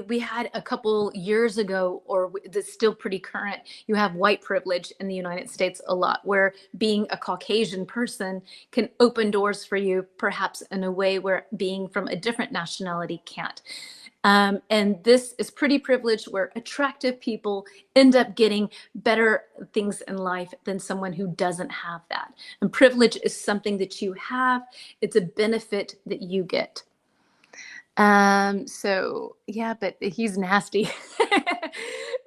we had a couple years ago, or that's still pretty current, you have white privilege in the United States a lot, where being a Caucasian person can open doors for you, perhaps in a way where being from a different nationality can't. And this is pretty privileged, where attractive people end up getting better things in life than someone who doesn't have that. And privilege is something that you have. It's a benefit that you get. So yeah, but he's nasty.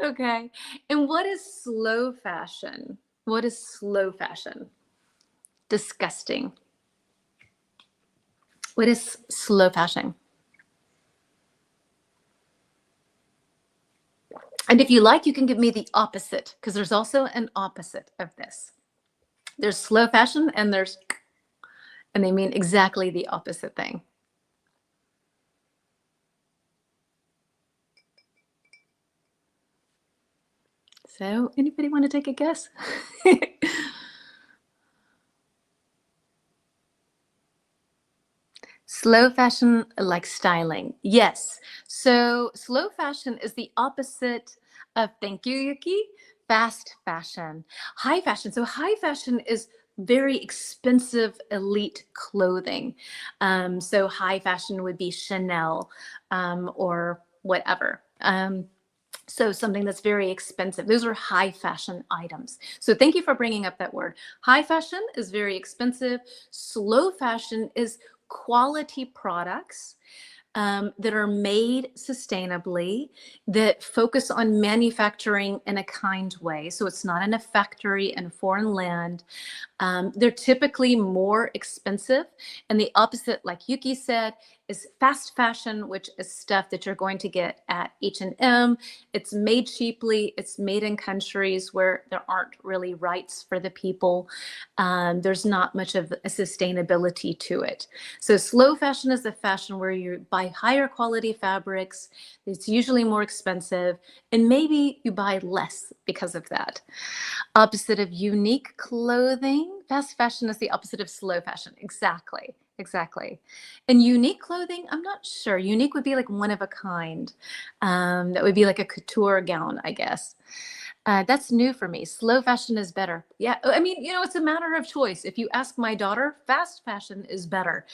Okay. And what is slow fashion? What is slow fashion? Disgusting. What is slow fashion? And if you like, you can give me the opposite, because there's also an opposite of this. There's slow fashion and they mean exactly the opposite thing. So anybody want to take a guess? Slow fashion, like styling. Yes. So slow fashion is the opposite of, thank you, Yuki, fast fashion. High fashion. So high fashion is very expensive elite clothing. So high fashion would be Chanel, or whatever. So something that's very expensive. Those are high fashion items. So thank you for bringing up that word. High fashion is very expensive. Slow fashion is quality products that are made sustainably, that focus on manufacturing in a kind way. So it's not in a factory in a foreign land. They're typically more expensive. And the opposite, like Yuki said, is fast fashion, which is stuff that you're going to get at H&M. It's made cheaply. It's made in countries where there aren't really rights for the people. There's not much of a sustainability to it. So slow fashion is the fashion where you buy higher quality fabrics. It's usually more expensive, and maybe you buy less because of that. Opposite of unique clothing, fast fashion is the opposite of slow fashion. Exactly. Exactly. And unique clothing, I'm not sure. Unique would be like one of a kind. That would be like a couture gown, I guess. That's new for me. Slow fashion is better. Yeah, I mean, it's a matter of choice. If you ask my daughter, fast fashion is better.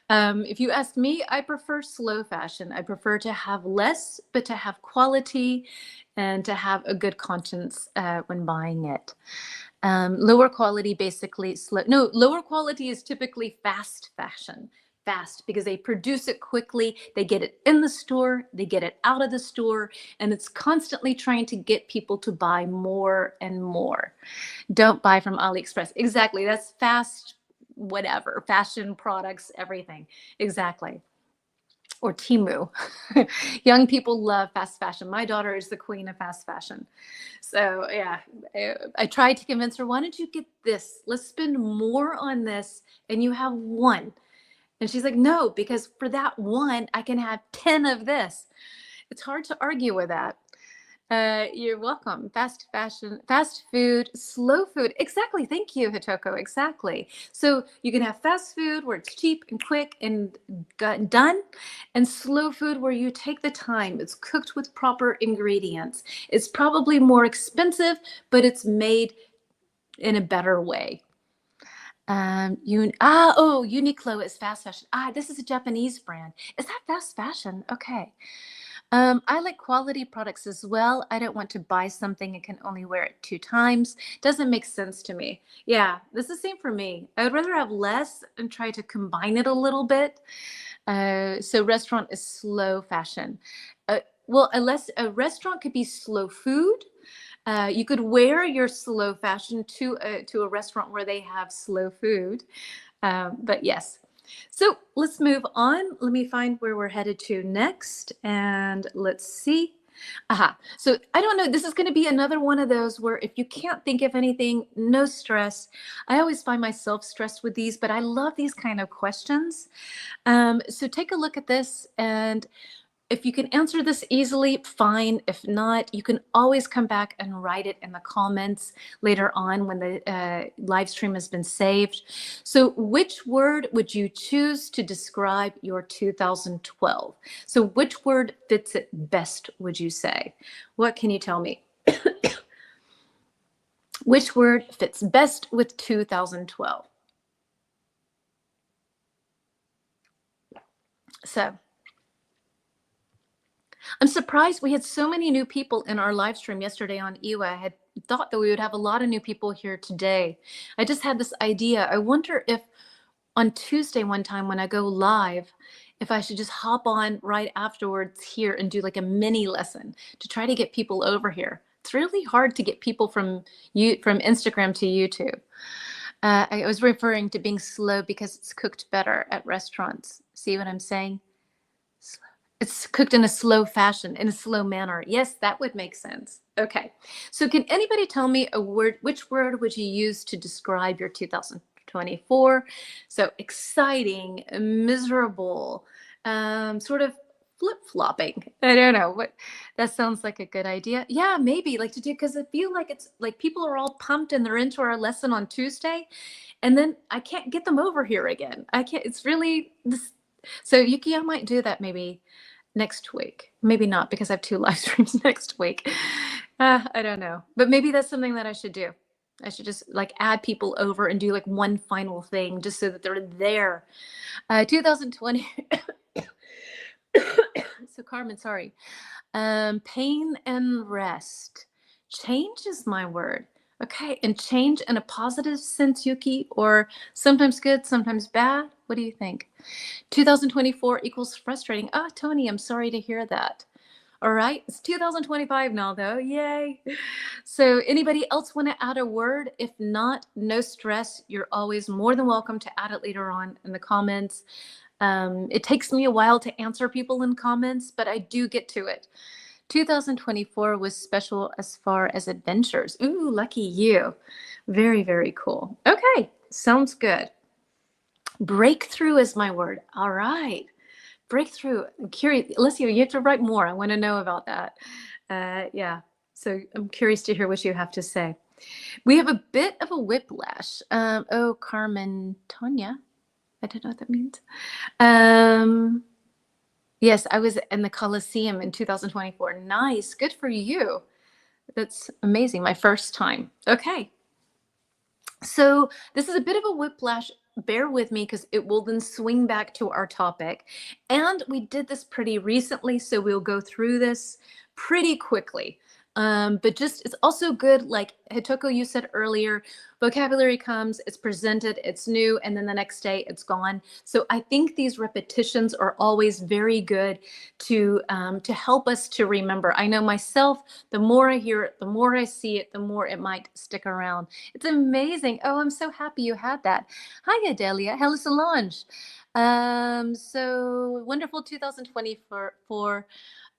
If you ask me, I prefer slow fashion. I prefer to have less, but to have quality and to have a good conscience when buying it. Lower quality, basically slow. No, lower quality is typically fast fashion. Fast, because they produce it quickly. They get it in the store, they get it out of the store, and it's constantly trying to get people to buy more and more. Don't buy from AliExpress. Exactly. That's fast, whatever, fashion products, everything. Exactly. Or Temu. Young people love fast fashion. My daughter is the queen of fast fashion. So yeah, I tried to convince her, why don't you get this? Let's spend more on this, and you have one. And she's like, no, because for that one, I can have 10 of this. It's hard to argue with that. You're welcome. Fast fashion, fast food, slow food. Exactly. Thank you, Hitoko. Exactly. So you can have fast food where it's cheap and quick and done, and slow food where you take the time. It's cooked with proper ingredients. It's probably more expensive, but it's made in a better way. Uniqlo is fast fashion. This is a Japanese brand. Is that fast fashion? Okay. I like quality products as well. I don't want to buy something and can only wear it 2 times. Doesn't make sense to me. Yeah, this is the same for me. I would rather have less and try to combine it a little bit. So restaurant is slow fashion. A restaurant could be slow food. You could wear your slow fashion to a restaurant where they have slow food. But yes. So let's move on. Let me find where we're headed to next. And let's see. So I don't know. This is going to be another one of those where if you can't think of anything, no stress. I always find myself stressed with these, but I love these kind of questions. So take a look at this, and if you can answer this easily, fine. If not, you can always come back and write it in the comments later on when the live stream has been saved. So which word would you choose to describe your 2012? So which word fits it best, would you say? What can you tell me? Which word fits best with 2012? So I'm surprised we had so many new people in our live stream yesterday on Iwa. I had thought that we would have a lot of new people here today. I just had this idea. I wonder if on Tuesday one time when I go live, if I should just hop on right afterwards here and do like a mini lesson to try to get people over here. It's really hard to get people from Instagram to YouTube. I was referring to being slow because it's cooked better at restaurants. See what I'm saying? It's cooked in a slow fashion, in a slow manner. Yes, that would make sense. Okay. So can anybody tell me a word, which word would you use to describe your 2024? So exciting, miserable, sort of flip-flopping. I don't know what that sounds like a good idea. Yeah, maybe like to do, because I feel like it's like people are all pumped and they're into our lesson on Tuesday. And then I can't get them over here again. I can't, it's really this. So Yuki, I might do that maybe next week. Maybe not, because I have 2 live streams next week. I don't know. But maybe that's something that I should do. I should just like add people over and do like one final thing just so that they're there. 2020. So Carmen, sorry. Pain and rest. Change is my word. Okay, and change in a positive sense, Yuki, or sometimes good, sometimes bad. What do you think? 2024 equals frustrating. Tony, I'm sorry to hear that. All right, it's 2025 now, though. Yay. So anybody else want to add a word? If not, no stress. You're always more than welcome to add it later on in the comments. It takes me a while to answer people in comments, but I do get to it. 2024 was special as far as adventures. Ooh, lucky you. Very, very cool. Okay, sounds good. Breakthrough is my word. All right. Breakthrough. I'm curious. Alessia, you have to write more. I want to know about that. Yeah. So I'm curious to hear what you have to say. We have a bit of a whiplash. Carmen Tonya. I don't know what that means. Yes, I was in the Coliseum in 2024. Nice. Good for you. That's amazing. My first time. Okay. So this is a bit of a whiplash. Bear with me because it will then swing back to our topic. And we did this pretty recently, so we'll go through this pretty quickly. But just, it's also good, like Hitoko, you said earlier, vocabulary comes, it's presented, it's new, and then the next day it's gone. So I think these repetitions are always very good to help us to remember. I know myself, the more I hear it, the more I see it, the more it might stick around. It's amazing. Oh, I'm so happy you had that. Hi, Adelia. Hello, Solange. So wonderful 2024.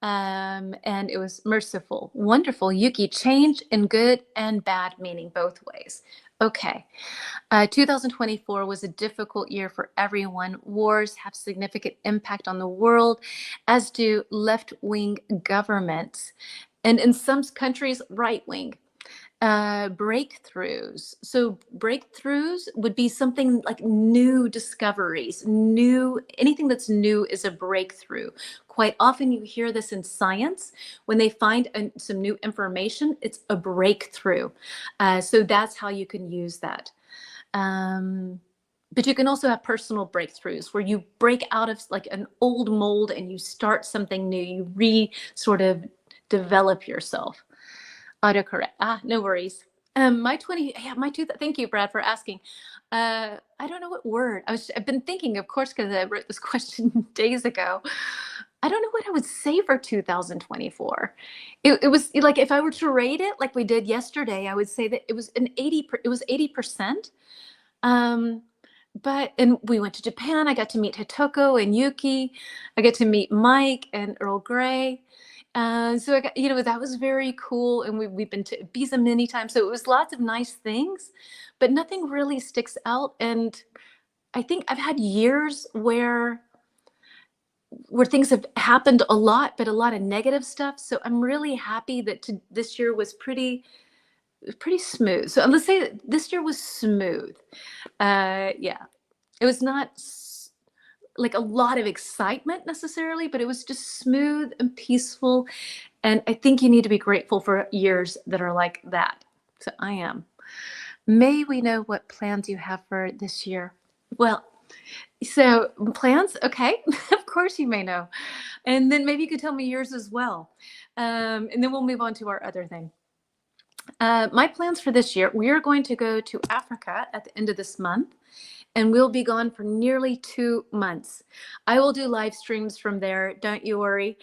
And it was merciful. Wonderful. Yuki, change in good and bad meaning both ways. Okay. 2024 was a difficult year for everyone. Wars have significant impact on the world, as do left-wing governments, and in some countries, right-wing. Breakthroughs. So breakthroughs would be something like new discoveries, anything that's new is a breakthrough. Quite often you hear this in science. When they find some new information, it's a breakthrough. So that's how you can use that. But you can also have personal breakthroughs where you break out of like an old mold and you start something new. You sort of develop yourself. Autocorrect. No worries. My 20, yeah, my two, thank you, Brad, for asking. I don't know what word. I've been thinking, of course, because I wrote this question days ago. I don't know what I would say for 2024. It was like, if I were to rate it like we did yesterday, I would say that it was it was 80%. And we went to Japan. I got to meet Hitoko and Yuki. I got to meet Mike and Earl Grey. So I got, that was very cool. And we've been to Ibiza many times. So it was lots of nice things, but nothing really sticks out. And I think I've had years where things have happened a lot, but a lot of negative stuff. So I'm really happy that this year was pretty smooth. So let's say that this year was smooth. Yeah, it was not like a lot of excitement necessarily, but it was just smooth and peaceful. And I think you need to be grateful for years that are like that. So I am. May we know what plans you have for this year? Well, so plans, okay. Of course you may know. And then maybe you could tell me yours as well. And then we'll move on to our other thing. My plans for this year, we are going to go to Africa at the end of this month, and we'll be gone for nearly 2 months. I will do live streams from there, don't you worry,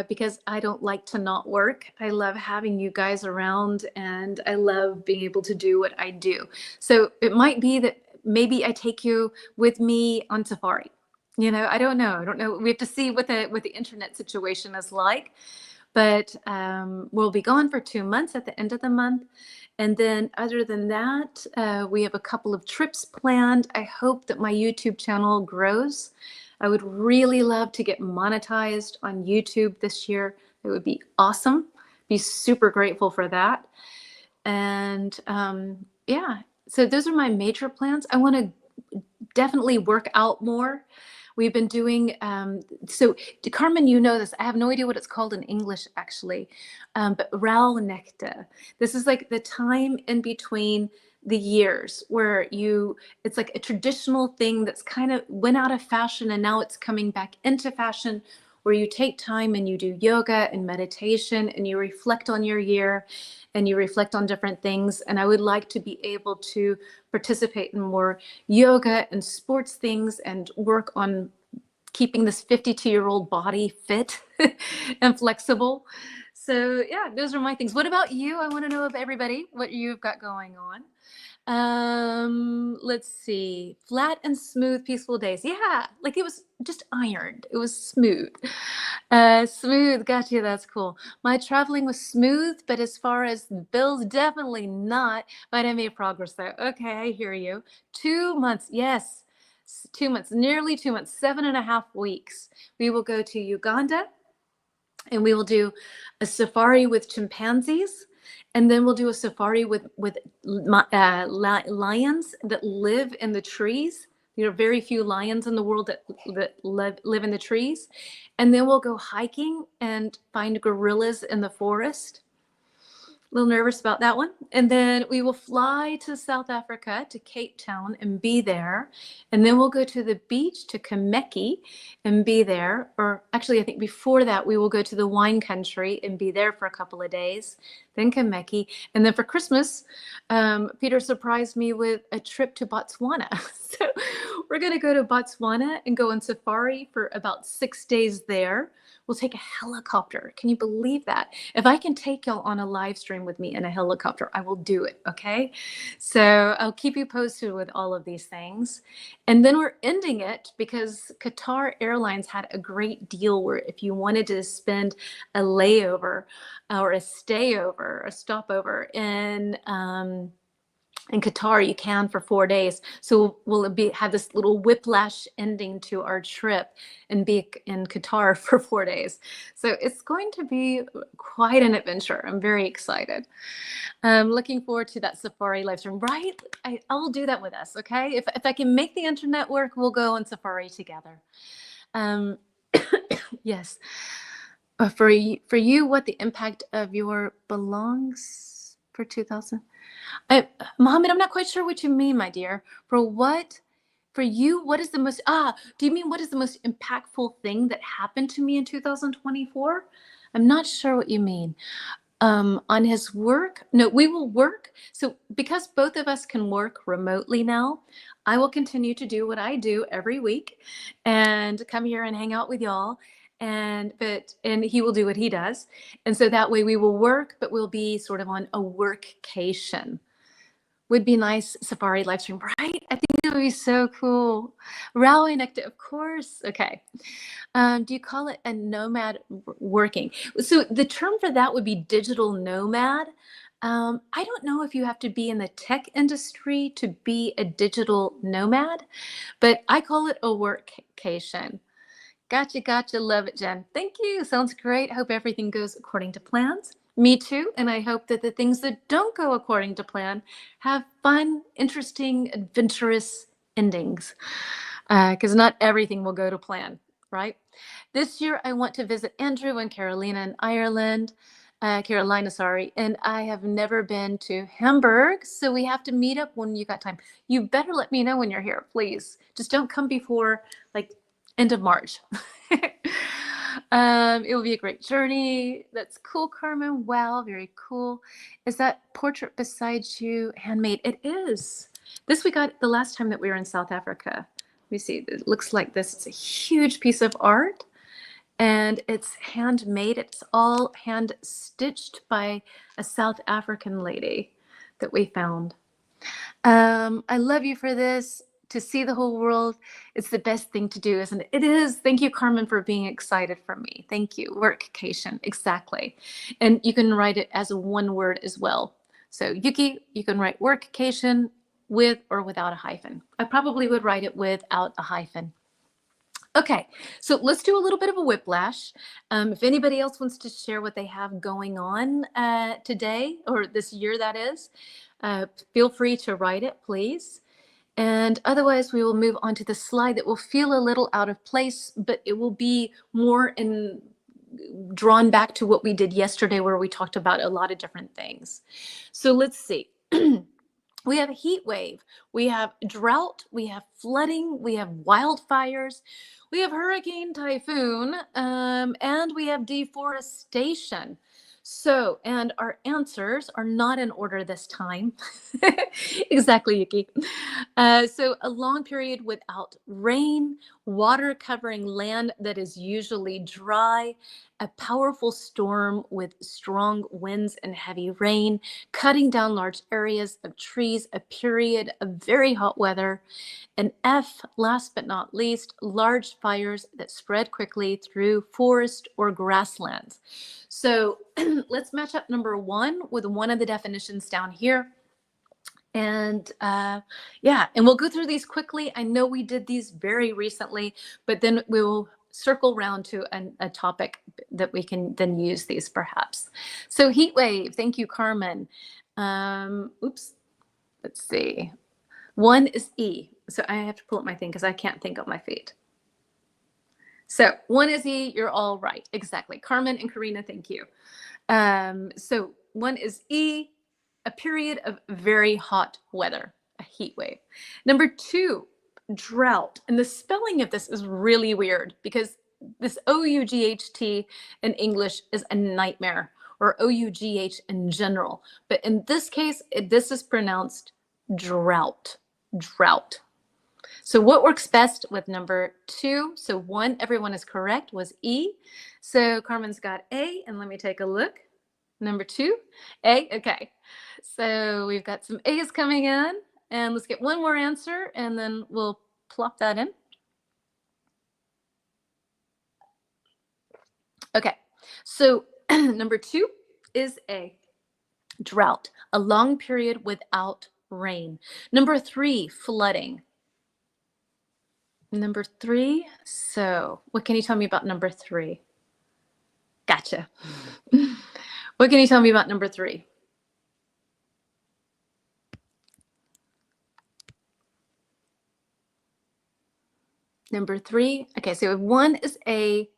because I don't like to not work. I love having you guys around, and I love being able to do what I do. So it might be that maybe I take you with me on safari. I don't know. I don't know. We have to see what the internet situation is like. But we'll be gone for 2 months at the end of the month. And then other than that, we have a couple of trips planned. I hope that my YouTube channel grows. I would really love to get monetized on YouTube this year. It would be awesome. Be super grateful for that. And yeah, so those are my major plans. I want to definitely work out more. We've been doing, so Carmen, you know this. I have no idea what it's called in English, actually, but Rauhnächte. This is like the time in between the years where it's like a traditional thing that's kind of went out of fashion and now it's coming back into fashion, where you take time and you do yoga and meditation and you reflect on your year and you reflect on different things. And I would like to be able to participate in more yoga and sports things and work on keeping this 52-year-old body fit and flexible. So yeah, those are my things. What about you? I want to know of everybody what you've got going on. Let's see. Flat and smooth, peaceful days. Yeah, like it was just ironed. It was smooth. Smooth. Gotcha. That's cool. My traveling was smooth, but as far as bills, definitely not. But I made progress there. Okay, I hear you. 2 months. Yes. 2 months, nearly 2 months, 7.5 weeks. We will go to Uganda and we will do a safari with chimpanzees. And then we'll do a safari with lions that live in the trees. There are very few lions in the world that live in the trees. And then we'll go hiking and find gorillas in the forest. A little nervous about that one. And then we will fly to South Africa, to Cape Town, and be there. And then we'll go to the beach, to Kameki, and be there. Or actually, I think before that, we will go to the wine country and be there for a couple of days. Then Kameki. And then for Christmas, Peter surprised me with a trip to Botswana. So we're going to go to Botswana and go on safari for about 6 days there. We'll take a helicopter. Can you believe that? If I can take y'all on a live stream with me in a helicopter, I will do it, okay? So I'll keep you posted with all of these things. And then we're ending it because Qatar Airlines had a great deal where if you wanted to spend a layover or a stayover, a stopover in In Qatar, you can for 4 days. So we'll have this little whiplash ending to our trip and be in Qatar for 4 days. So it's going to be quite an adventure. I'm very excited. I'm looking forward to that safari live stream, right? I will do that with us, okay? If I can make the internet work, we'll go on safari together. Um, yes. For you, what the impact of your belongs for 2000? Mohammed, I'm not quite sure what you mean, my dear. For you, what is the most, do you mean what is the most impactful thing that happened to me in 2024? I'm not sure what you mean. On his work, no, we will work. So because both of us can work remotely now, I will continue to do what I do every week and come here and hang out with y'all. And he will do what he does. And so that way we will work, but we'll be sort of on a workcation. Would be nice safari live stream, right? I think it would be so cool. Rally Nectar, of course. Okay. Do you call it a nomad working? So the term for that would be digital nomad. I don't know if you have to be in the tech industry to be a digital nomad, but I call it a workcation. Gotcha. Love it, Jen. Thank you. Sounds great. Hope everything goes according to plans. Me too. And I hope that the things that don't go according to plan have fun, interesting, adventurous endings. Because not everything will go to plan, right? This year, I want to visit Andrew and Carolina in Ireland. Carolina, sorry. And I have never been to Hamburg. So we have to meet up when you got time. You better let me know when you're here, please. Just don't come before like end of March. It will be a great journey. That's cool, Carmen. Wow, very cool. Is that portrait beside you handmade? It is. This we got the last time that we were in South Africa. Let me see. It looks like this. It's a huge piece of art and it's handmade. It's all hand stitched by a South African lady that we found. I love you for this. To see the whole world, it's the best thing to do, isn't it? It is. Thank you, Carmen, for being excited for me. Thank you. Workcation, exactly. And you can write it as a one word as well. So Yuki, you can write workcation with or without a hyphen. I probably would write it without a hyphen. Okay, so let's do a little bit of a whiplash. If anybody else wants to share what they have going on today, or this year that is, feel free to write it, please. And otherwise, we will move on to the slide that will feel a little out of place, but it will be more drawn back to what we did yesterday, where we talked about a lot of different things. So let's see. We have a heat wave, we have drought, we have flooding, we have wildfires, we have hurricane, typhoon, and we have deforestation. So, and our answers are not in order this time. Exactly, Yuki. So a long period without rain, water covering land that is usually dry, a powerful storm with strong winds and heavy rain, cutting down large areas of trees, a period of very hot weather, and F, last but not least, large fires that spread quickly through forest or grasslands. So let's match up number one with one of the definitions down here. And yeah, and we'll go through these quickly. I know we did these very recently, but then we will circle round to a topic that we can then use these perhaps. So heat wave, thank you, Carmen. Oops, let's see. One is E. So I have to pull up my thing because I can't think on my feet. So one is E, you're all right. Exactly. Carmen and Karina, thank you. So one is E, a period of very hot weather, a heat wave. Number two, drought. And the spelling of this is really weird because this O-U-G-H-T in English is a nightmare, or O-U-G-H in general. But in this case, this is pronounced drought. Drought. So what works best with number two? So one, everyone is correct, was E. So Carmen's got A, and let me take a look. Number two, A, okay. So we've got some A's coming in, and let's get one more answer, and then we'll plop that in. Okay, so number two is A, drought, a long period without rain. Number 3, flooding. Number 3, so what can you tell me about number 3? Gotcha. What can you tell me about number 3? Number 3, okay, so 1 is A,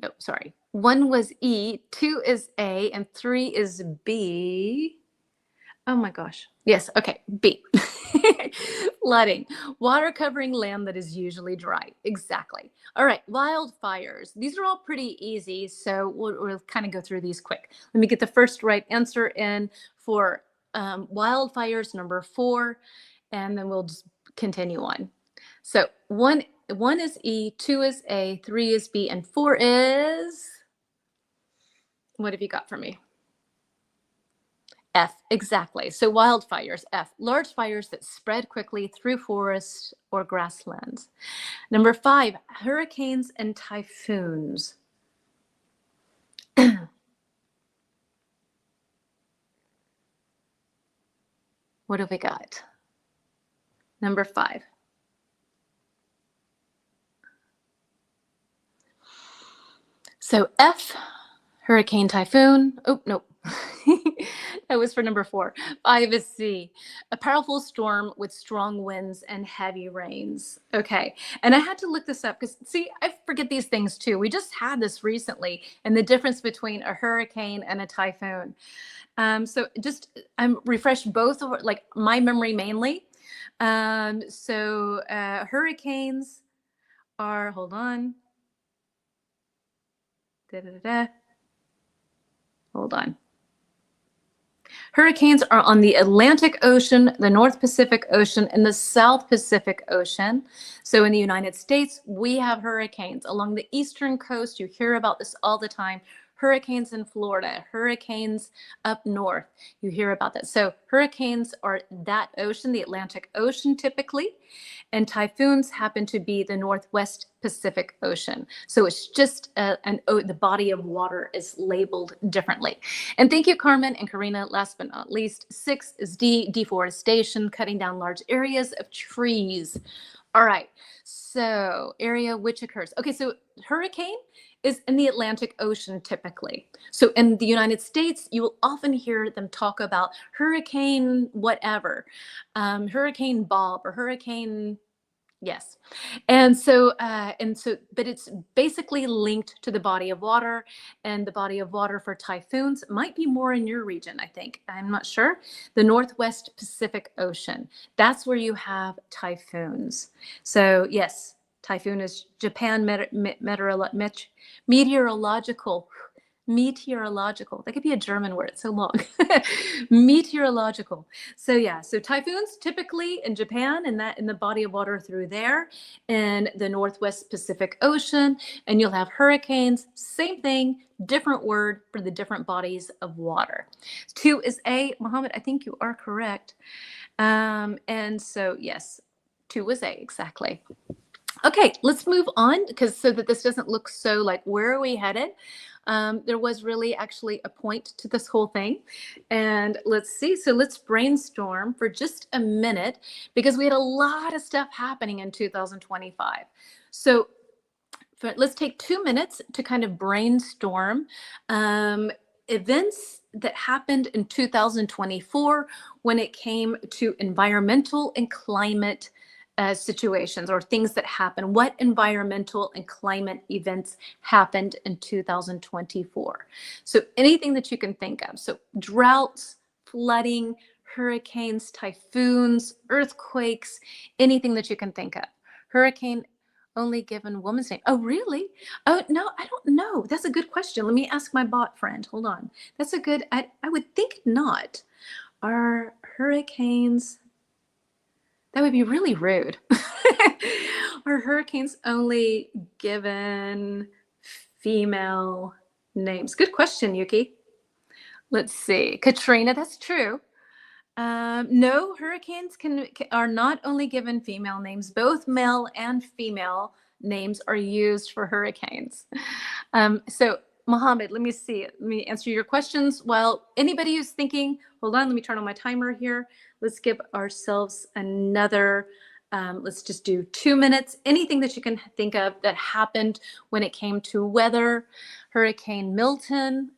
no, sorry. 1 was E, 2 is A, and 3 is B. Oh my gosh. Yes, okay, B. Flooding. Water covering land that is usually dry. Exactly. All right, wildfires. These are all pretty easy, so we'll kind of go through these quick. Let me get the first right answer in for wildfires, number 4, and then we'll just continue on. So 1 is E, 2 is A, 3 is B, and 4 is, what have you got for me? F, exactly. So wildfires, F, large fires that spread quickly through forests or grasslands. Number 5, hurricanes and typhoons. What have we got? Number 5. So F, hurricane, typhoon. Oh, no. That was for number 4. 5 is C, a powerful storm with strong winds and heavy rains. Okay, and I had to look this up because, see, I forget these things too. We just had this recently, and the difference between a hurricane and a typhoon. So just refresh both of like my memory mainly. Hurricanes are, hold on. Hold on. Hurricanes are on the Atlantic Ocean, the North Pacific Ocean, and the South Pacific Ocean. So in the United States, we have hurricanes. Along the eastern coast, you hear about this all the time. Hurricanes in Florida, hurricanes up north, you hear about that. So hurricanes are that ocean, the Atlantic Ocean typically, and typhoons happen to be the Northwest Pacific Ocean. So it's just the body of water is labeled differently. And thank you, Carmen and Karina. Last but not least, 6 is D, deforestation, cutting down large areas of trees. All right, so area which occurs. Okay, so hurricane is in the Atlantic Ocean typically. So in the United States, you will often hear them talk about hurricane whatever, Hurricane Bob or hurricane, yes. But it's basically linked to the body of water, and the body of water for typhoons might be more in your region, I think. I'm not sure. The Northwest Pacific Ocean. That's where you have typhoons. So yes, typhoon is Japan meteorological. That could be a German word, so long. Meteorological. So yeah, so typhoons typically in Japan, and that in the body of water through there in the Northwest Pacific Ocean, and you'll have hurricanes, same thing, different word for the different bodies of water. 2 is A, Mohammed, I think you are correct. And so yes, 2 is A, exactly. Okay, let's move on because so that this doesn't look so like, where are we headed? There was really actually a point to this whole thing. And let's see. So let's brainstorm for just a minute because we had a lot of stuff happening in 2025. So let's take 2 minutes to kind of brainstorm events that happened in 2024 when it came to environmental and climate situations or things that happen. What environmental and climate events happened in 2024? So anything that you can think of. So droughts, flooding, hurricanes, typhoons, earthquakes, anything that you can think of. Hurricane only given woman's name. Oh, really? Oh, no, I don't know. That's a good question. Let me ask my bot friend. Hold on. That's a good, I would think not. Are hurricanes, that would be really rude. Are hurricanes only given female names? Good question, Yuki. Let's see. Katrina, that's true. No, hurricanes are not only given female names. Both male and female names are used for hurricanes. So Mohammed, let me see. Let me answer your questions. While anybody who's thinking, hold on, let me turn on my timer here. Let's give ourselves another, let's just do 2 minutes. Anything that you can think of that happened when it came to weather, Hurricane Milton.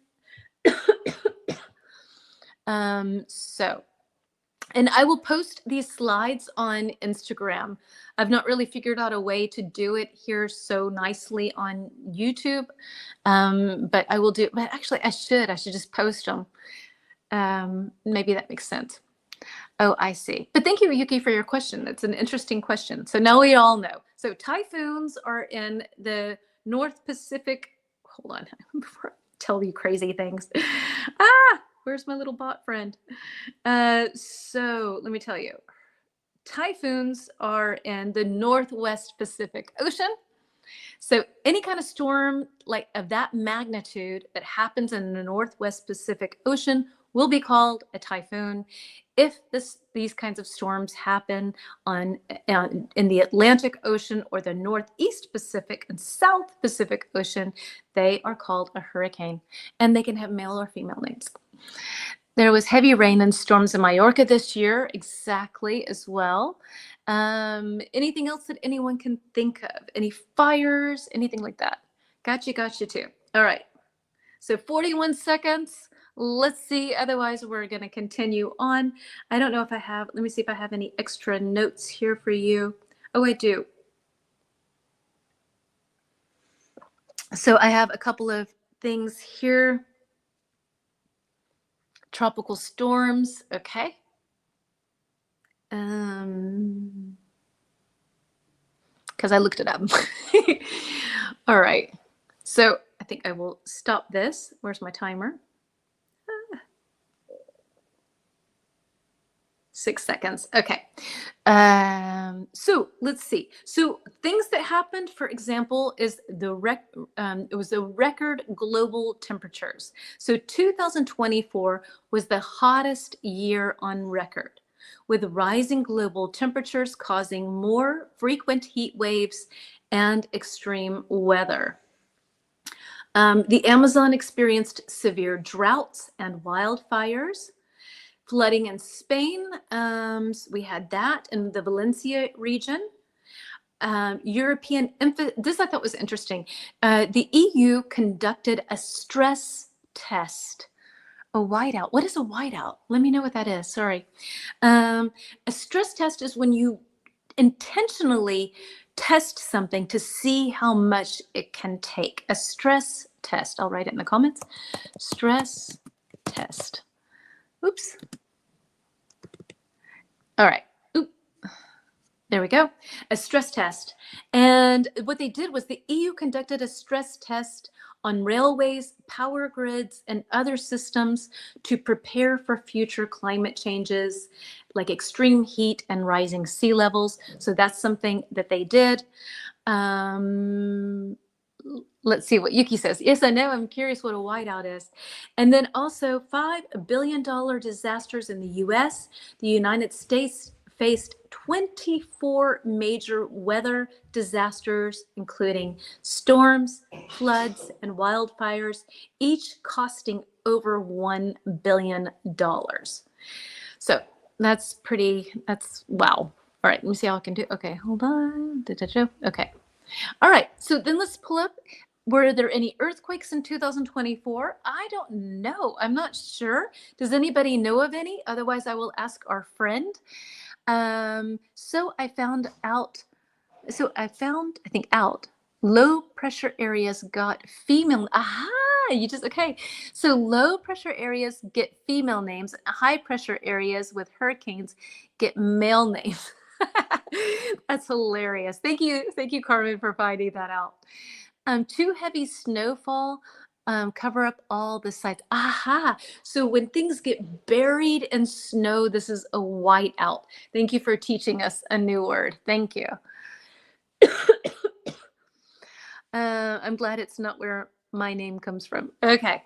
And I will post these slides on Instagram. I've not really figured out a way to do it here so nicely on YouTube, but I will do. But actually, I should just post them. Maybe that makes sense. Oh, I see. But thank you, Yuki, for your question. That's an interesting question. So now we all know. So typhoons are in the North Pacific. Hold on, before I tell you crazy things. Where's my little bot friend? So let me tell you. Typhoons are in the Northwest Pacific Ocean. So any kind of storm like of that magnitude that happens in the Northwest Pacific Ocean will be called a typhoon. If these kinds of storms happen in the Atlantic Ocean or the Northeast Pacific and South Pacific Ocean, they are called a hurricane, and they can have male or female names. There was heavy rain and storms in Mallorca this year, exactly as well. Anything else that anyone can think of? Any fires, anything like that? Gotcha too. All right. So 41 seconds. Let's see. Otherwise, we're going to continue on. I don't know if I have, let me see if I have any extra notes here for you. Oh, I do. So I have a couple of things here. Tropical storms, okay. Because I looked it up. All right. So I think I will stop this. Where's my timer? 6 seconds. Okay. So let's see. So things that happened, for example, is it was the record global temperatures. So 2024 was the hottest year on record, with rising global temperatures causing more frequent heat waves and extreme weather. The Amazon experienced severe droughts and wildfires. Flooding in Spain, we had that in the Valencia region. This I thought was interesting. The EU conducted a stress test. A whiteout. What is a whiteout? Let me know what that is. Sorry. A stress test is when you intentionally test something to see how much it can take. A stress test. I'll write it in the comments. Stress test. Oops. All right. Oop. There we go. A stress test. And what they did was the EU conducted a stress test on railways, power grids, and other systems to prepare for future climate changes like extreme heat and rising sea levels. So that's something that they did. Let's see what Yuki says. Yes, I know. I'm curious what a whiteout is. And then also $5 billion disasters in the US. The United States faced 24 major weather disasters, including storms, floods, and wildfires, each costing over $1 billion. So that's wow. All right, let me see how I can do. Okay, hold on. Okay. All right, so then let's pull up. Were there any earthquakes in 2024? I don't know. I'm not sure. Does anybody know of any? Otherwise, I will ask our friend. So I found, I think low pressure areas got female. Aha, okay. So low pressure areas get female names. High pressure areas with hurricanes get male names. That's hilarious. Thank you, Carmen, for finding that out. Too heavy snowfall cover up all the sites. Aha! So when things get buried in snow, this is a whiteout. Thank you for teaching us a new word. Thank you. I'm glad it's not where my name comes from. Okay.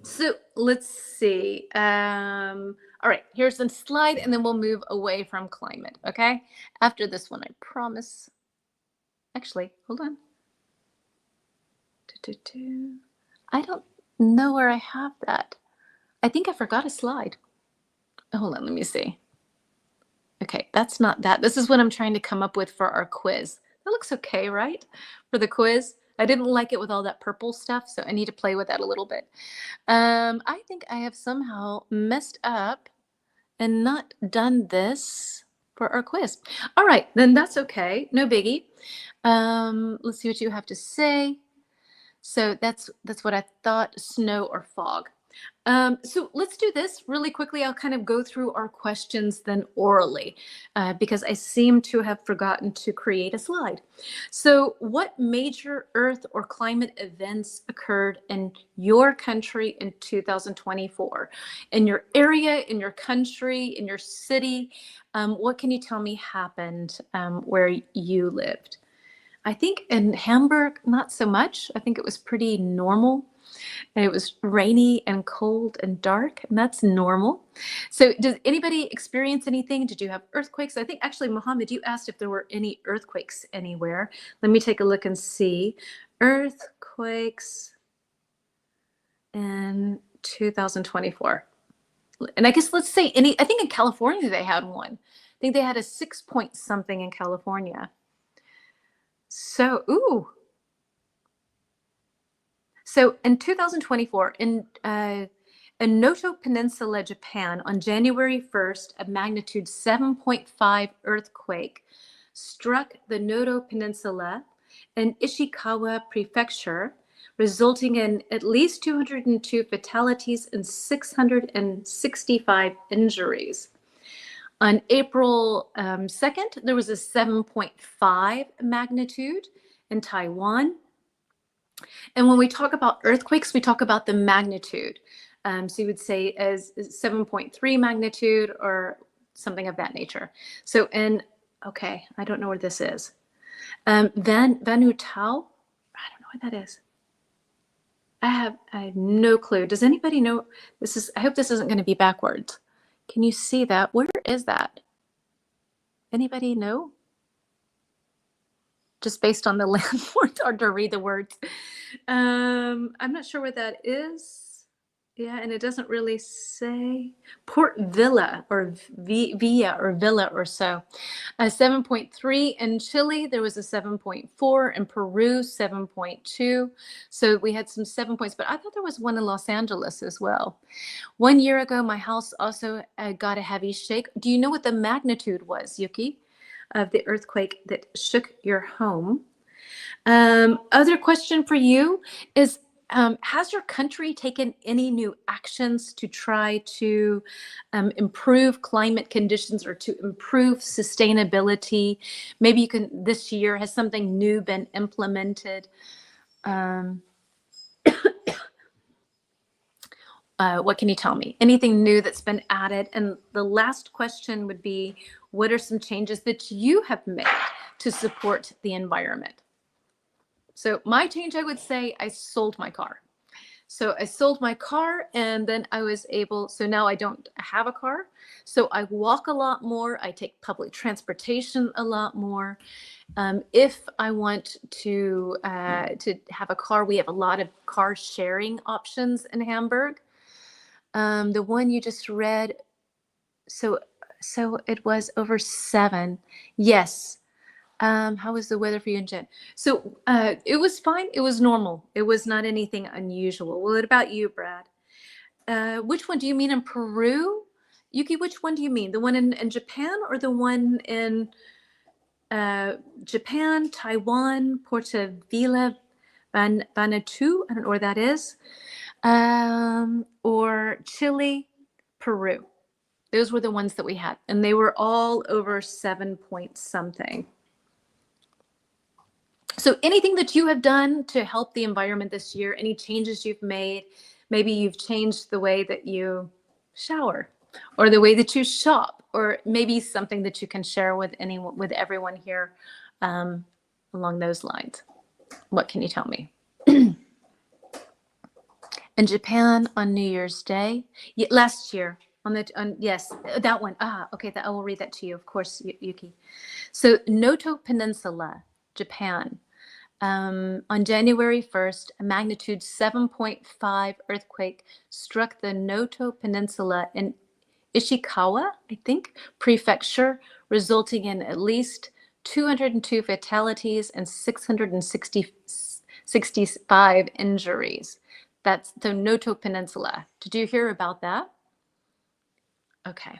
So let's see. All right, here's a slide, and then we'll move away from climate, okay? After this one, I promise. Actually, hold on. I don't know where I have that. I think I forgot a slide. Hold on, let me see. Okay, that's not that. This is what I'm trying to come up with for our quiz. That looks okay, right? For the quiz. I didn't like it with all that purple stuff, so I need to play with that a little bit. I think I have somehow messed up and not done this for our quiz. All right, then that's okay. No biggie. Let's see what you have to say. So that's what I thought, snow or fog. So let's do this really quickly. I'll kind of go through our questions then orally because I seem to have forgotten to create a slide. So what major earth or climate events occurred in your country in 2024? In your area, in your country, in your city, what can you tell me happened where you lived? I think in Hamburg, not so much. I think it was pretty normal. And it was rainy and cold and dark, and that's normal. So does anybody experience anything? Did you have earthquakes? I think actually, Mohammed, you asked if there were any earthquakes anywhere. Let me take a look and see. Earthquakes in 2024. And I guess let's say I think in California they had one. I think they had a 6 point something in California. So, ooh. So in 2024, in Noto Peninsula, Japan, on January 1st, a magnitude 7.5 earthquake struck the Noto Peninsula in Ishikawa Prefecture, resulting in at least 202 fatalities and 665 injuries. On April 2nd, there was a 7.5 magnitude in Taiwan. And when we talk about earthquakes, we talk about the magnitude. So you would say as 7.3 magnitude or something of that nature. So okay, I don't know where this is. Vanuatu, I don't know what that is. I have no clue. Does anybody know? I hope this isn't going to be backwards. Can you see that? Where is that? Anybody know? Just based on the landmarks, hard to read the words. I'm not sure what that is. Yeah, and it doesn't really say. Port Villa or Villa or Villa or so. 7.3 in Chile. There was a 7.4 in Peru, 7.2. So we had some 7 points, but I thought there was one in Los Angeles as well. 1 year ago, my house also got a heavy shake. Do you know what the magnitude was, Yuki, of the earthquake that shook your home? Other question for you is, has your country taken any new actions to try to improve climate conditions or to improve sustainability? Maybe you can, this year, has something new been implemented? What can you tell me? Anything new that's been added? And the last question would be, what are some changes that you have made to support the environment? So my change, I would say, I sold my car. So I sold my car and then I was able, so now I don't have a car. So I walk a lot more. I take public transportation a lot more. If I want to have a car, we have a lot of car sharing options in Hamburg. The one you just read, so it was over 7. Yes. How was the weather for you in Jen? So it was fine. It was normal. It was not anything unusual. Well, what about you, Brad? Which one do you mean in Peru? Yuki, which one do you mean? The one in Japan or the one in Japan, Taiwan, Puerto Villa, Vanuatu? I don't know where that is. Or Chile, Peru. Those were the ones that we had. And they were all over 7 point something. So anything that you have done to help the environment this year, any changes you've made, maybe you've changed the way that you shower or the way that you shop, or maybe something that you can share with everyone here along those lines. What can you tell me? In Japan on New Year's Day, last year, yes, that one. Okay, I will read that to you, of course, Yuki. So Noto Peninsula, Japan. On January 1st, a magnitude 7.5 earthquake struck the Noto Peninsula in Ishikawa, I think, prefecture, resulting in at least 202 fatalities and 665 injuries. That's the Noto Peninsula. Did you hear about that? Okay.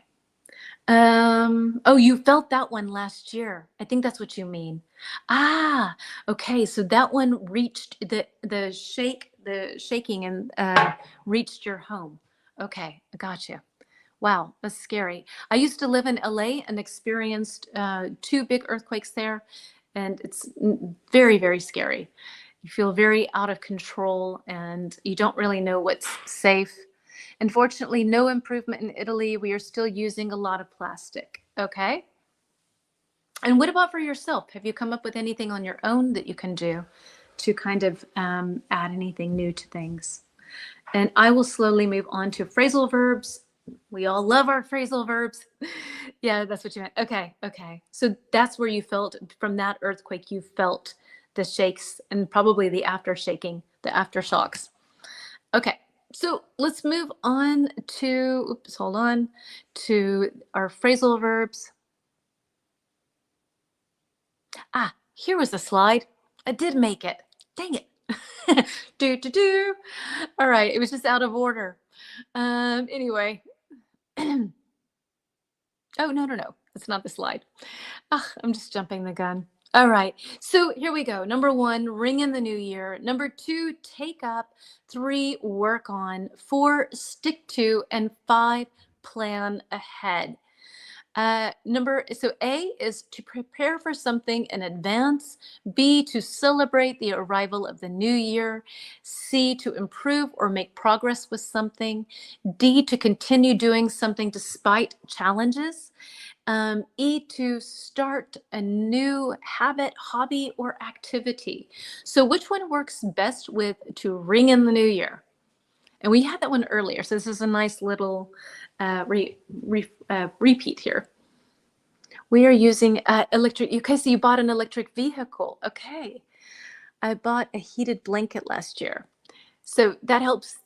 Oh, you felt that one last year. I think that's what you mean. Ah, okay. So that one reached the shaking and reached your home. Okay, I got you. Wow, that's scary. I used to live in LA and experienced 2 big earthquakes there, and it's very, very scary. You feel very out of control and you don't really know what's safe. Unfortunately, no improvement in Italy. We are still using a lot of plastic. Okay. And what about for yourself? Have you come up with anything on your own that you can do to kind of add anything new to things? And I will slowly move on to phrasal verbs. We all love our phrasal verbs. Yeah, that's what you meant. Okay, okay. So that's where you felt, from that earthquake, you felt the shakes and probably the after shaking, the aftershocks. Okay, so let's move on to, oops, hold on, to our phrasal verbs. Ah, here was the slide. I did make it. Dang it. Do. All right, it was just out of order. Anyway. Oh, no. It's not the slide. I'm just jumping the gun. All right, so here we go. Number 1, ring in the new year. Number 2, take up. 3, work on. 4, stick to. And 5, plan ahead. So A is to prepare for something in advance. B, to celebrate the arrival of the new year. C, to improve or make progress with something. D, to continue doing something despite challenges. E, to start a new habit, hobby, or activity. So which one works best with to ring in the new year? And we had that one earlier, so this is a nice little repeat here. We are using electric. Okay, so you bought an electric vehicle. Okay, I bought a heated blanket last year, so that helps.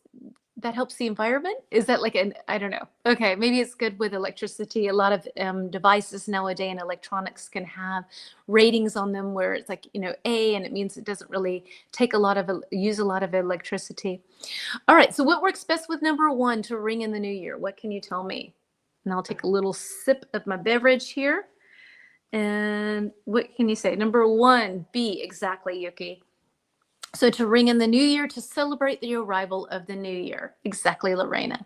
That helps the environment. Is that like an, I don't know. Okay, maybe it's good with electricity. A lot of devices nowadays and electronics can have ratings on them where it's like, A, and it means it doesn't really use a lot of electricity. All right, so what works best with number 1 to ring in the new year? What can you tell me? And I'll take a little sip of my beverage here. And what can you say? Number 1, B, exactly, Yuki. So to ring in the new year, to celebrate the arrival of the new year. Exactly, Lorena.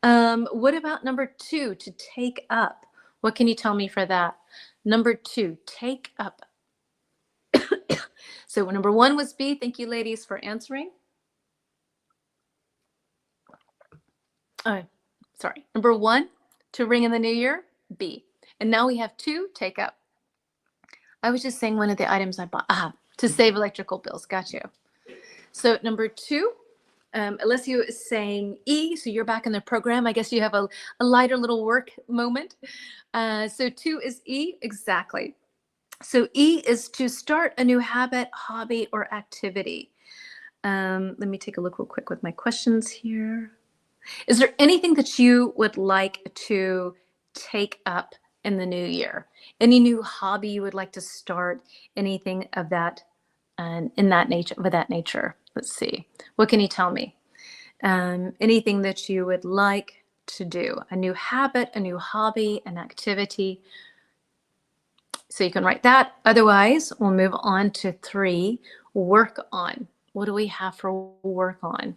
What about number 2, to take up? What can you tell me for that? Number 2, take up. So number 1 was B. Thank you, ladies, for answering. Oh, sorry. Number 1, to ring in the new year, B. And now we have 2, take up. I was just saying one of the items I bought. To save electrical bills. Got you. So number 2, Alessio is saying E, so you're back in the program. I guess you have a lighter little work moment. So 2 is E, exactly. So E is to start a new habit, hobby, or activity. Let me take a look real quick with my questions here. Is there anything that you would like to take up in the new year? Any new hobby you would like to start? Anything of that in that nature? Let's see. What can you tell me? Anything that you would like to do? A new habit, a new hobby, an activity. So you can write that. Otherwise, we'll move on to 3, work on. What do we have for work on?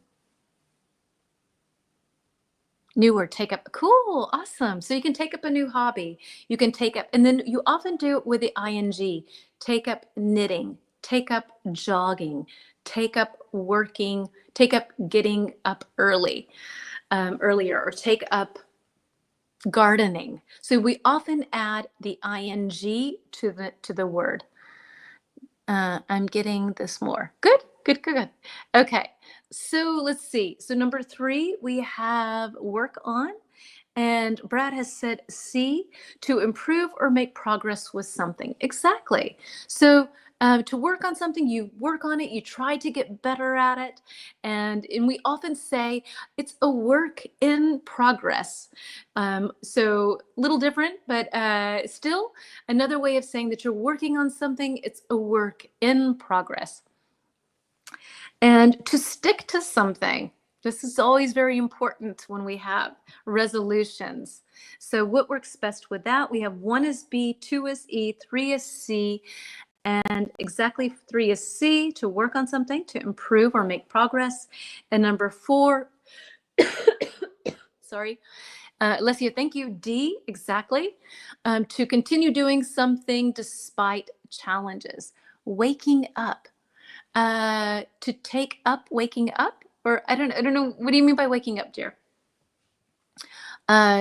New word, take up. Cool, awesome. So you can take up a new hobby. You can take up, and then you often do it with the ing. Take up knitting, take up jogging, take up working, take up getting up earlier, or take up gardening. So we often add the ing to the word. I'm getting this more. Good. Okay, so let's see. So number 3, we have work on. And Brad has said C, to improve or make progress with something. Exactly. So To work on something, you work on it, you try to get better at it. And we often say it's a work in progress. So little different, but still another way of saying that you're working on something, it's a work in progress. And to stick to something, this is always very important when we have resolutions. So what works best with that? We have 1 is B, 2 is E, 3 is C, and exactly 3 is C, to work on something, to improve or make progress. And number 4, sorry, Alessia, thank you, D, exactly, to continue doing something despite challenges. Waking up, to take up, waking up, or I don't know, what do you mean by waking up, dear?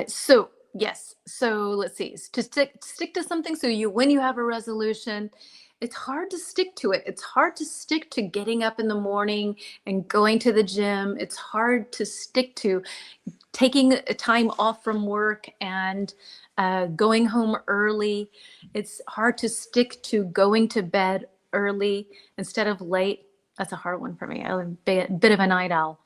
So yes, so let's see, to stick to something. So when you have a resolution, it's hard to stick to it. It's hard to stick to getting up in the morning and going to the gym. It's hard to stick to taking a time off from work and going home early. It's hard to stick to going to bed early instead of late. That's a hard one for me. I'm a bit of a night owl.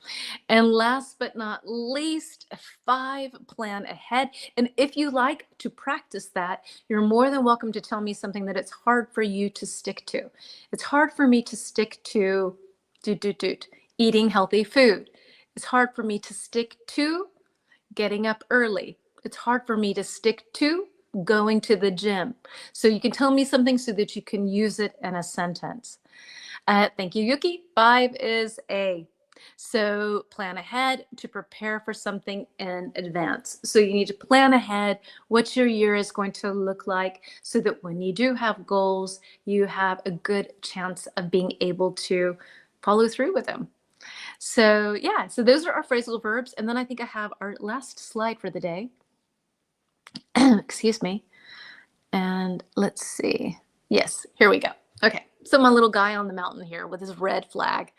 And last but not least, 5, plan ahead. And if you like to practice that, you're more than welcome to tell me something that it's hard for you to stick to. It's hard for me to stick to eating healthy food. It's hard for me to stick to getting up early. It's hard for me to stick to going to the gym. So you can tell me something so that you can use it in a sentence. Thank you, Yuki. 5 is A. So plan ahead, to prepare for something in advance. So you need to plan ahead what your year is going to look like so that when you do have goals, you have a good chance of being able to follow through with them. So yeah, so those are our phrasal verbs. And then I think I have our last slide for the day. Excuse me. And let's see. Yes, here we go. Okay, so my little guy on the mountain here with his red flag.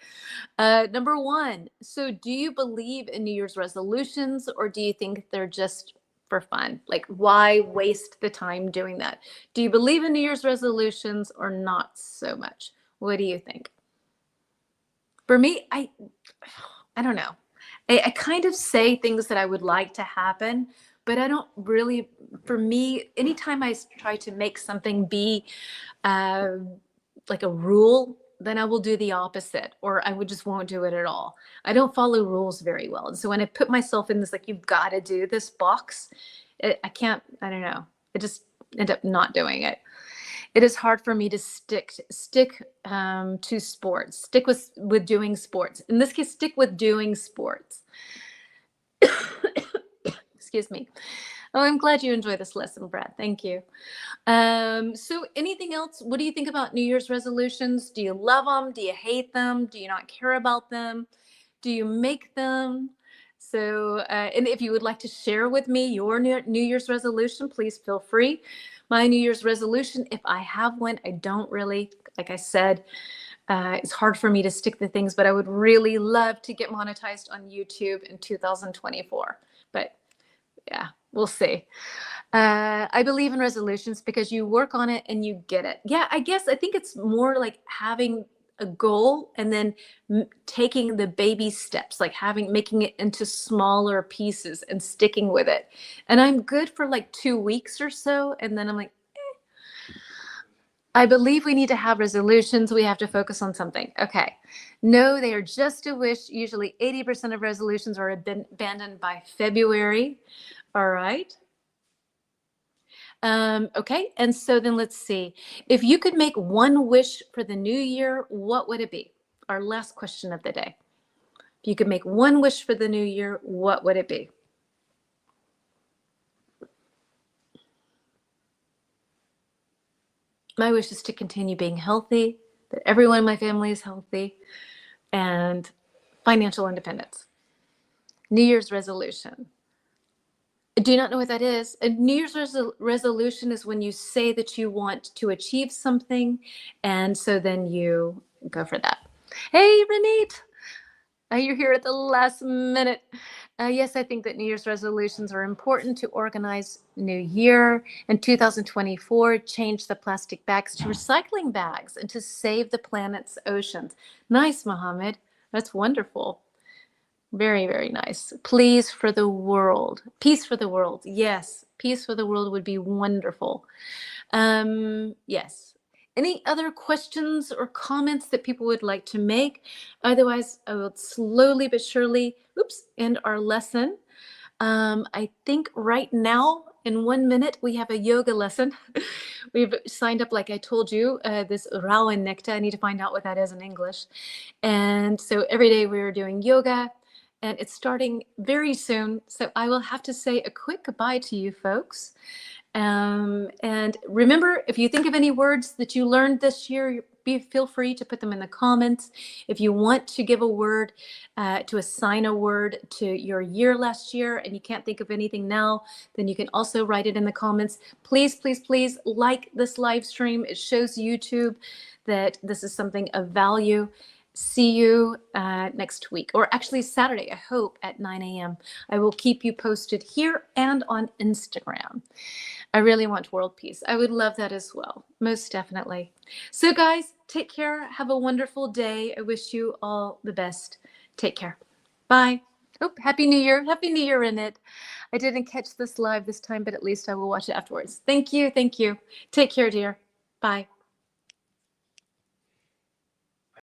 Number 1, so do you believe in New Year's resolutions, or do you think they're just for fun? Like, why waste the time doing that? Do you believe in New Year's resolutions or not so much? What do you think? For me, I don't know. I kind of say things that I would like to happen, but I don't really, for me, anytime I try to make something be like a rule, then I will do the opposite, or I would just won't do it at all. I don't follow rules very well. And so when I put myself in this, like, you've got to do this box, I can't, I don't know. I just end up not doing it. It is hard for me to stick to sports, stick with doing sports. In this case, stick with doing sports. Excuse me. Oh, I'm glad you enjoy this lesson, Brad. Thank you. So anything else? What do you think about New Year's resolutions? Do you love them? Do you hate them? Do you not care about them? Do you make them? So, and if you would like to share with me your New Year's resolution, please feel free. My New Year's resolution, if I have one, I don't really, like I said, it's hard for me to stick to things, but I would really love to get monetized on YouTube in 2024. But yeah, we'll see. I believe in resolutions because you work on it and you get it. Yeah, I think it's more like having a goal and then taking the baby steps, like making it into smaller pieces and sticking with it. And I'm good for like 2 weeks or so. And then I'm like, I believe we need to have resolutions. We have to focus on something. Okay. No, they are just a wish. Usually 80% of resolutions are abandoned by February. All right. Okay, and so then let's see. If you could make one wish for the new year, what would it be? Our last question of the day. If you could make one wish for the new year, what would it be? My wish is to continue being healthy, that everyone in my family is healthy, and financial independence. New Year's resolution. I do not know what that is. A New Year's resolution is when you say that you want to achieve something, and so then you go for that. Hey, Renate, you're here at the last minute. Yes, I think that New Year's resolutions are important to organize New Year. In 2024, change the plastic bags to recycling bags and to save the planet's oceans. Nice, Mohammed. That's wonderful. Very, very nice. Please for the world. Peace for the world. Yes, peace for the world would be wonderful. Yes. Any other questions or comments that people would like to make? Otherwise, I will slowly but surely, end our lesson. I think right now, in 1 minute, we have a yoga lesson. We've signed up, like I told you, this Rawan Nekta. I need to find out what that is in English. And so every day we're doing yoga, and it's starting very soon. So I will have to say a quick goodbye to you folks. And remember, if you think of any words that you learned this year, feel free to put them in the comments. If you want to give a word, to assign a word to your year last year, and you can't think of anything now, then you can also write it in the comments. Please, please, please like this live stream. It shows YouTube that this is something of value. See you next week, or actually Saturday, I hope, at 9 a.m. I will keep you posted here and on Instagram. I really want world peace. I would love that as well, most definitely. So guys, take care. Have a wonderful day. I wish you all the best. Take care. Bye. Oh, Happy New Year. Happy New Year in it. I didn't catch this live this time, but at least I will watch it afterwards. Thank you. Thank you. Take care, dear. Bye.